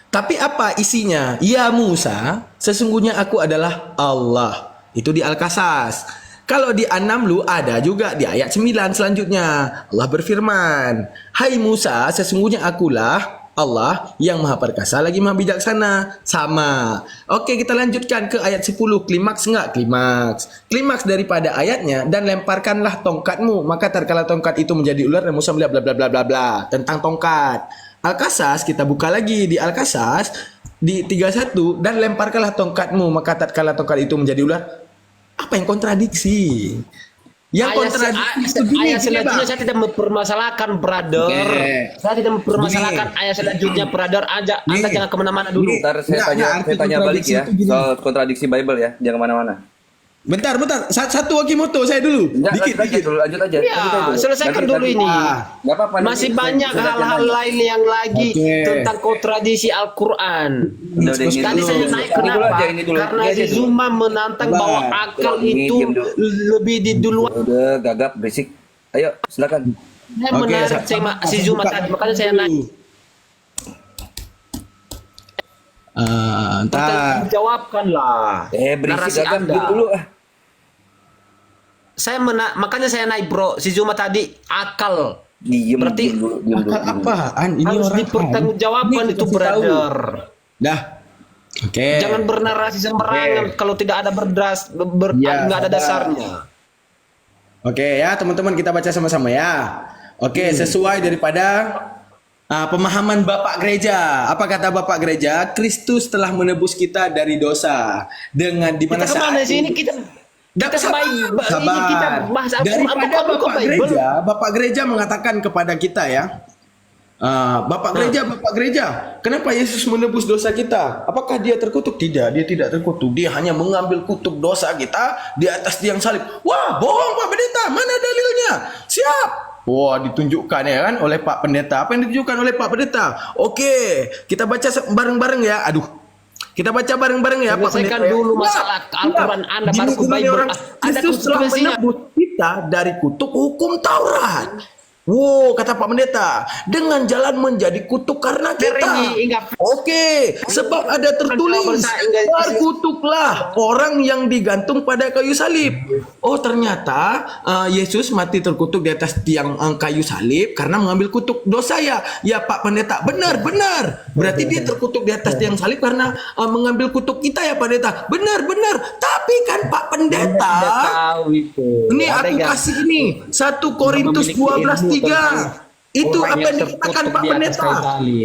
Speaker 6: Tapi apa isinya? Ya Musa, sesungguhnya aku adalah Allah. Itu di Al-Qasas. Kalau di An-Naml ada juga di ayat 9 selanjutnya. Allah berfirman, "Hai Musa, sesungguhnya akulah Allah yang maha perkasa lagi maha bijaksana." Sama. Oke, kita lanjutkan ke ayat 10. Klimaks enggak? Klimaks daripada ayatnya, dan lemparkanlah tongkatmu. Maka tatkala tongkat itu menjadi ular dan Musa melihat bla bla bla bla bla tentang tongkat. Al-Qasas, kita buka lagi di Al-Qasas di 31, dan lemparkanlah tongkatmu. Maka tatkala tongkat itu menjadi ular. Apa yang kontradiksi? Yang kontradiksi itu gini,
Speaker 2: ayat selanjutnya saya tidak mempermasalahkan, brother. Saya tidak mempermasalahkan ayat selanjutnya, brother. Anda jangan kemana-mana dulu.
Speaker 3: Ntar saya tanya balik ya soal kontradiksi Bible ya, jangan kemana-mana.
Speaker 6: Bentar. Satu Wakimoto saya dulu.
Speaker 3: Lanjut aja.
Speaker 2: Ya, selesaikan dulu ini.
Speaker 3: Nggak apa-apa,
Speaker 2: Masih
Speaker 3: nanti
Speaker 2: banyak
Speaker 3: saya
Speaker 2: hal-hal
Speaker 3: tanya.
Speaker 2: lain yang lagi tentang kontradiksi Al-Quran.
Speaker 3: Udah, ini
Speaker 2: Tadi
Speaker 3: dulu.
Speaker 2: saya naik
Speaker 3: Ini dulu
Speaker 2: kenapa?
Speaker 3: aja, ini dulu.
Speaker 2: Karena
Speaker 3: Ini aja
Speaker 2: si
Speaker 3: dulu.
Speaker 2: Zuma menantang bahwa akal
Speaker 3: Ini
Speaker 2: itu
Speaker 3: diam dulu.
Speaker 2: lebih diduluan.
Speaker 3: Udah gagap berisik. Ayo, silakan.
Speaker 2: Saya menarik si Zuma tadi, makanya saya naik.
Speaker 6: Entar.
Speaker 2: Jawabkan lah.
Speaker 3: Berisik
Speaker 2: narasi
Speaker 3: gagap
Speaker 2: Anda.
Speaker 3: diam dulu ah.
Speaker 2: Makanya saya naik, bro. Si Zuma tadi akal.
Speaker 3: Diem
Speaker 2: Berarti
Speaker 3: dulu, diem dulu.
Speaker 6: Apaan? Ini
Speaker 2: harus
Speaker 6: orang
Speaker 2: dipertanggungjawabkan
Speaker 6: ini
Speaker 2: itu,
Speaker 6: kasih tahu.
Speaker 2: brother.
Speaker 6: Dah. Oke.
Speaker 2: Jangan bernarasi sembarangan kalau tidak ada
Speaker 6: Ya,
Speaker 2: nggak ada
Speaker 6: sabar.
Speaker 2: dasarnya.
Speaker 6: Oke ya teman-teman, kita baca sama-sama ya. Oke, sesuai daripada pemahaman Bapak Gereja. Apa kata Bapak Gereja? Kristus telah menebus kita dari dosa. Dengan dimana
Speaker 2: Kita kemana sih ini kita
Speaker 6: Sabar.
Speaker 2: ini kita bahas Al-Quran.
Speaker 6: Daripada
Speaker 2: Bukan
Speaker 6: Bapak
Speaker 2: Bible.
Speaker 6: Gereja, Bapak Gereja mengatakan kepada kita ya, Bapak Gereja, kenapa Yesus menebus dosa kita? Apakah dia terkutuk? Tidak, dia tidak terkutuk. Dia hanya mengambil kutuk dosa kita di atas tiang salib. Wah, bohong Pak Pendeta, mana dalilnya? Siap. Wah, ditunjukkan ya kan oleh Pak Pendeta. Apa yang ditunjukkan oleh Pak Pendeta? Oke, kita baca bareng-bareng ya. Aduh. Kita baca bareng-bareng ya Pak Pendeta.
Speaker 2: Selesaikan dulu masalah Al-Quran Anda, baru ke Bible. Ada
Speaker 6: Yesus telah
Speaker 2: konsekuensinya.
Speaker 6: menebus kita dari kutuk hukum Taurat. Wow, kata Pak Pendeta, dengan jalan menjadi kutuk karena kita. Oke, sebab ada tertulis, terkutuklah orang yang digantung pada kayu salib. Oh, ternyata Yesus mati terkutuk di atas tiang kayu salib karena mengambil kutuk dosa ya. Ya Pak Pendeta, benar. Berarti dia terkutuk di atas tiang salib karena mengambil kutuk kita ya Pak Pendeta. Benar. Tapi kan Pak Pendeta, ini aku kasih ini 1 Korintus 12:3. Itu apa yang dikatakan Pak Pendeta.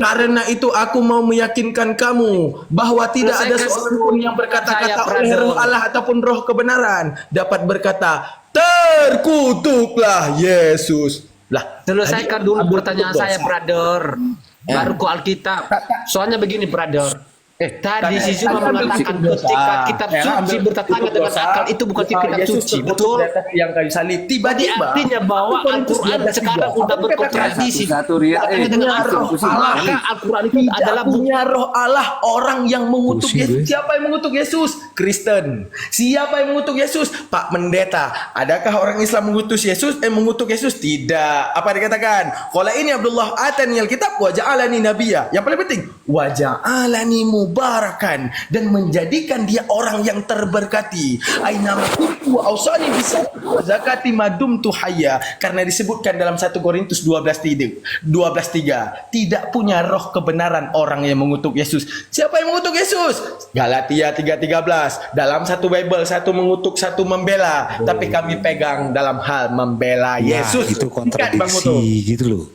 Speaker 6: Karena itu aku mau meyakinkan kamu bahwa tidak ada seorang pun yang berkata-kata oleh roh Allah ataupun roh kebenaran dapat berkata, terkutuklah Yesus. Lah,
Speaker 7: Selesaikan dulu pertanyaan saya, brother. Baru ke Alkitab. Soalnya begini, brother. Tadi si Zuma mengatakan ketika kitab suci bertentangan dengan akal itu bukan kitab suci, betul?
Speaker 6: Yang kayu salib tiba-tiba
Speaker 7: Artinya bahwa Al-Quran sekarang udah berkontradiksi. Maka Al-Quran itu adalah
Speaker 6: punya roh Allah. Orang yang mengutuk Yesus, siapa yang mengutuk Yesus? Kristen. Siapa yang mengutuk Yesus? Pak Pendeta. Adakah orang Islam mengutuk Yesus? Mengutuk Yesus? Tidak. Apa dikatakan? Qala ini Abdullah atani alkitab wa ja'alani nabiyya. Yang paling penting, wa ja'alani mubarakan, dan menjadikan dia orang yang terberkati. Aina kuntu wa ausani bisa zakati madum tuhaya, karena disebutkan dalam 1 Korintus 12:3 tidak punya roh kebenaran orang yang mengutuk Yesus. Siapa yang mengutuk Yesus? Galatia 3:13. Dalam satu Bible, satu mengutuk, satu membela, tapi kami pegang dalam hal membela Yesus.
Speaker 1: Itu kontradiksi gitu loh.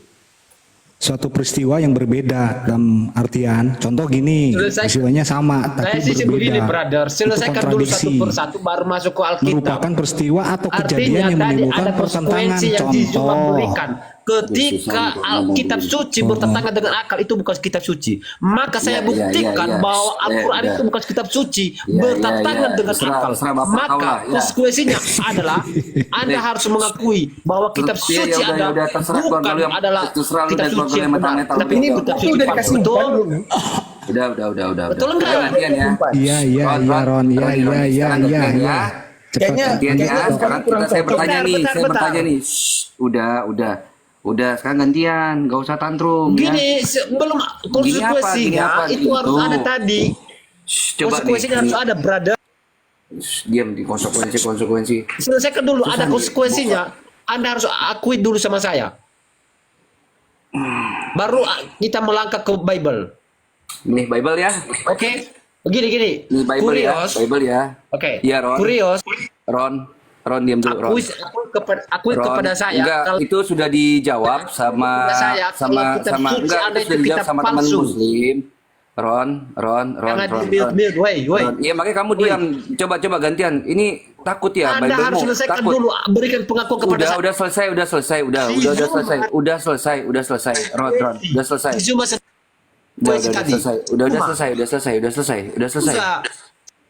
Speaker 1: Suatu peristiwa yang berbeda dalam artian, contoh gini, peristiwanya sama tapi
Speaker 7: Saya sih
Speaker 1: berbeda.
Speaker 7: begini, brother. Selesaikan dulu satu
Speaker 1: kontradiksi.
Speaker 7: persatu baru masuk ke Alkitab.
Speaker 1: Merupakan peristiwa atau kejadian
Speaker 7: Artinya
Speaker 1: yang
Speaker 7: tadi
Speaker 1: menimbulkan
Speaker 7: ada
Speaker 1: pertentangan.
Speaker 7: konsekuensi yang Yesus
Speaker 1: Contoh,
Speaker 7: memberikan. Ketika Alkitab suci bertentangan dengan akal, itu bukan kitab suci. Maka saya buktikan bahwa Al-Quran itu bukan kitab suci, bertentangan dengan akal. Maka konsekuensinya adalah Anda harus mengakui bahwa kitab suci Anda bukan adalah kitab suci yang benar, tapi ini kitab suci palsu. Betul?
Speaker 3: Udah.
Speaker 7: Betul enggak?
Speaker 3: Gantian ya.
Speaker 1: Iya Ron, iya. Cepat.
Speaker 3: Gantian ya. Sekarang saya bertanya nih. Shh, udah, sekarang gantian, gak usah tantrum.
Speaker 7: Gini, belum konsekuensinya
Speaker 3: Gini apa?
Speaker 7: itu harus ada tadi.
Speaker 3: Shh, coba
Speaker 7: Konsekuensinya
Speaker 3: nih.
Speaker 7: harus ada, brother.
Speaker 3: Shh, diam di konsekuensi.
Speaker 7: Selesaikan dulu, ada konsekuensinya. Anda harus akui dulu sama saya. Baru kita melangkah ke Bible.
Speaker 3: Nih Bible ya.
Speaker 7: Oke? Begini.
Speaker 3: Nih Bible
Speaker 7: Kurios.
Speaker 3: ya. Bible ya.
Speaker 7: Oke.
Speaker 3: Iya Ron.
Speaker 7: Kurios.
Speaker 3: Ron diam dulu Ron.
Speaker 7: Akui kepada saya.
Speaker 3: Enggak,
Speaker 7: kalau
Speaker 3: itu sudah dijawab sama
Speaker 7: kalau kitab suci
Speaker 3: enggak,
Speaker 7: Anda
Speaker 3: itu
Speaker 7: itu
Speaker 3: sudah dijawab
Speaker 7: kitab
Speaker 3: sama teman
Speaker 7: palsu.
Speaker 3: muslim. Ron.
Speaker 7: Jangan di-mute, woi.
Speaker 3: Iya, makanya kamu diam. Coba gantian. Ini takut ya
Speaker 7: Anda
Speaker 3: Bible-mu.
Speaker 7: harus selesaikan
Speaker 3: Takut.
Speaker 7: dulu, berikan pengakuan kepada saya.
Speaker 3: Udah selesai. Udah selesai. Ron, udah selesai.
Speaker 7: Cuma
Speaker 3: Udah selesai.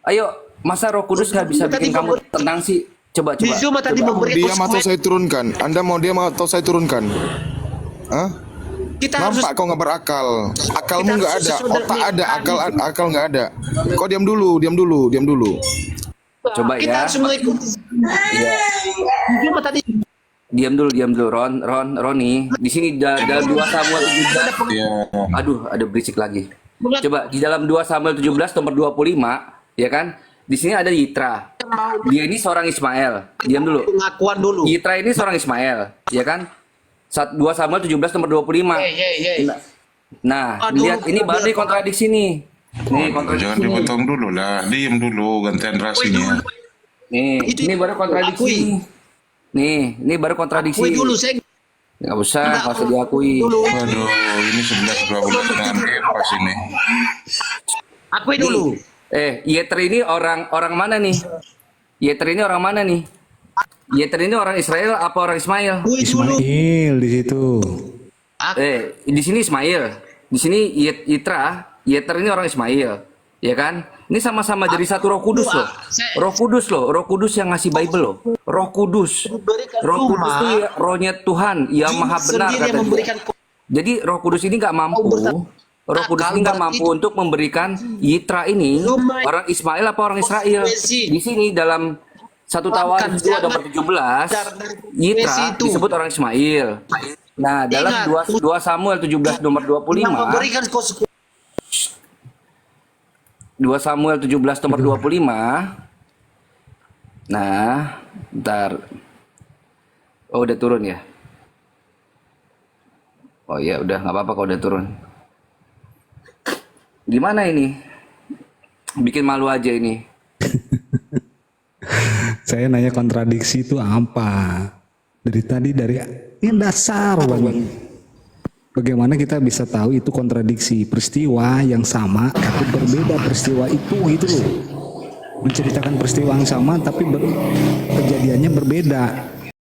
Speaker 3: Ayo, masa Roh Kudus nggak bisa bikin kamu tenang sih? Coba.
Speaker 7: Di Zuma tadi memberi
Speaker 5: Diam atau saya turunkan? Anda mau diam atau saya turunkan? Hah?
Speaker 7: kita harus
Speaker 5: Nampak kau nggak berakal. Akalmu
Speaker 7: Kita
Speaker 5: nggak
Speaker 7: harus
Speaker 5: ada,
Speaker 7: sesuai
Speaker 5: otak
Speaker 7: dengan
Speaker 5: ada, akal nggak ada. Kau diam dulu.
Speaker 3: Coba
Speaker 7: kita
Speaker 3: ya.
Speaker 7: harus mengikuti.
Speaker 3: Iya.
Speaker 7: Zuma tadi
Speaker 3: Diam dulu, Roni. Di sini dalam 2 Samuel 17.
Speaker 5: Iya.
Speaker 3: Aduh, ada berisik lagi. Coba di dalam 2 Samuel 17 nomor 25, ya kan? Di sini ada Yitra. Dia ini seorang Ismail. Diam dulu.
Speaker 7: pengakuan dulu.
Speaker 3: Yitra ini seorang Ismail, ya kan? 2 Samuel 17 nomor 25.
Speaker 7: Hey.
Speaker 3: Nah,
Speaker 7: Aduh,
Speaker 3: lihat ini baru nih kontradiksi nih. Nih
Speaker 5: Jangan
Speaker 3: kontradiksi.
Speaker 5: dipotong dulu lah. Diam dulu gantian rasinya.
Speaker 3: Nih, ini baru kontradiksi. Nih, ini baru kontradiksi.
Speaker 7: Akui dulu, saya
Speaker 3: Nggak usah diakui.
Speaker 5: Waduh, ini 11-12 dengan pas ini.
Speaker 7: akui dulu.
Speaker 3: Yetro ini orang mana nih? Yetro ini orang mana nih? Yetro ini orang Israel apa orang Ismail?
Speaker 7: Akui dulu.
Speaker 1: Ismail di situ.
Speaker 3: Di sini Ismail, di sini Yetro ini orang Ismail, ya kan? Ini sama-sama dari satu Roh Kudus loh. Roh Kudus yang ngasih Bible loh. Roh Kudus itu ya, rohnya Tuhan yang maha benar
Speaker 7: sendiri yang
Speaker 3: kata
Speaker 7: memberikan
Speaker 3: dia. Jadi Roh Kudus ini nggak mampu. Roh Kudus ini nggak mampu untuk memberikan Yitra ini orang Ismail apa orang Israel. Di sini dalam 1 Tawarik 2 nomor 17, Yitra disebut orang Ismail. Nah, dalam
Speaker 2: Ingat,
Speaker 3: 2 Samuel 17 nomor 25.
Speaker 2: yang memberikan konsekuensi.
Speaker 3: 2 Samuel 17 nomor 25. Nah, bentar. Oh, udah turun ya? Oh ya, udah nggak apa-apa kalau udah turun. Gimana ini? Bikin malu aja ini.
Speaker 1: Saya nanya kontradiksi itu apa? Dari tadi ini dasar banget. Bagaimana kita bisa tahu itu kontradiksi peristiwa yang sama tapi berbeda peristiwa itu gitu loh. Menceritakan peristiwa yang sama tapi kejadiannya berbeda.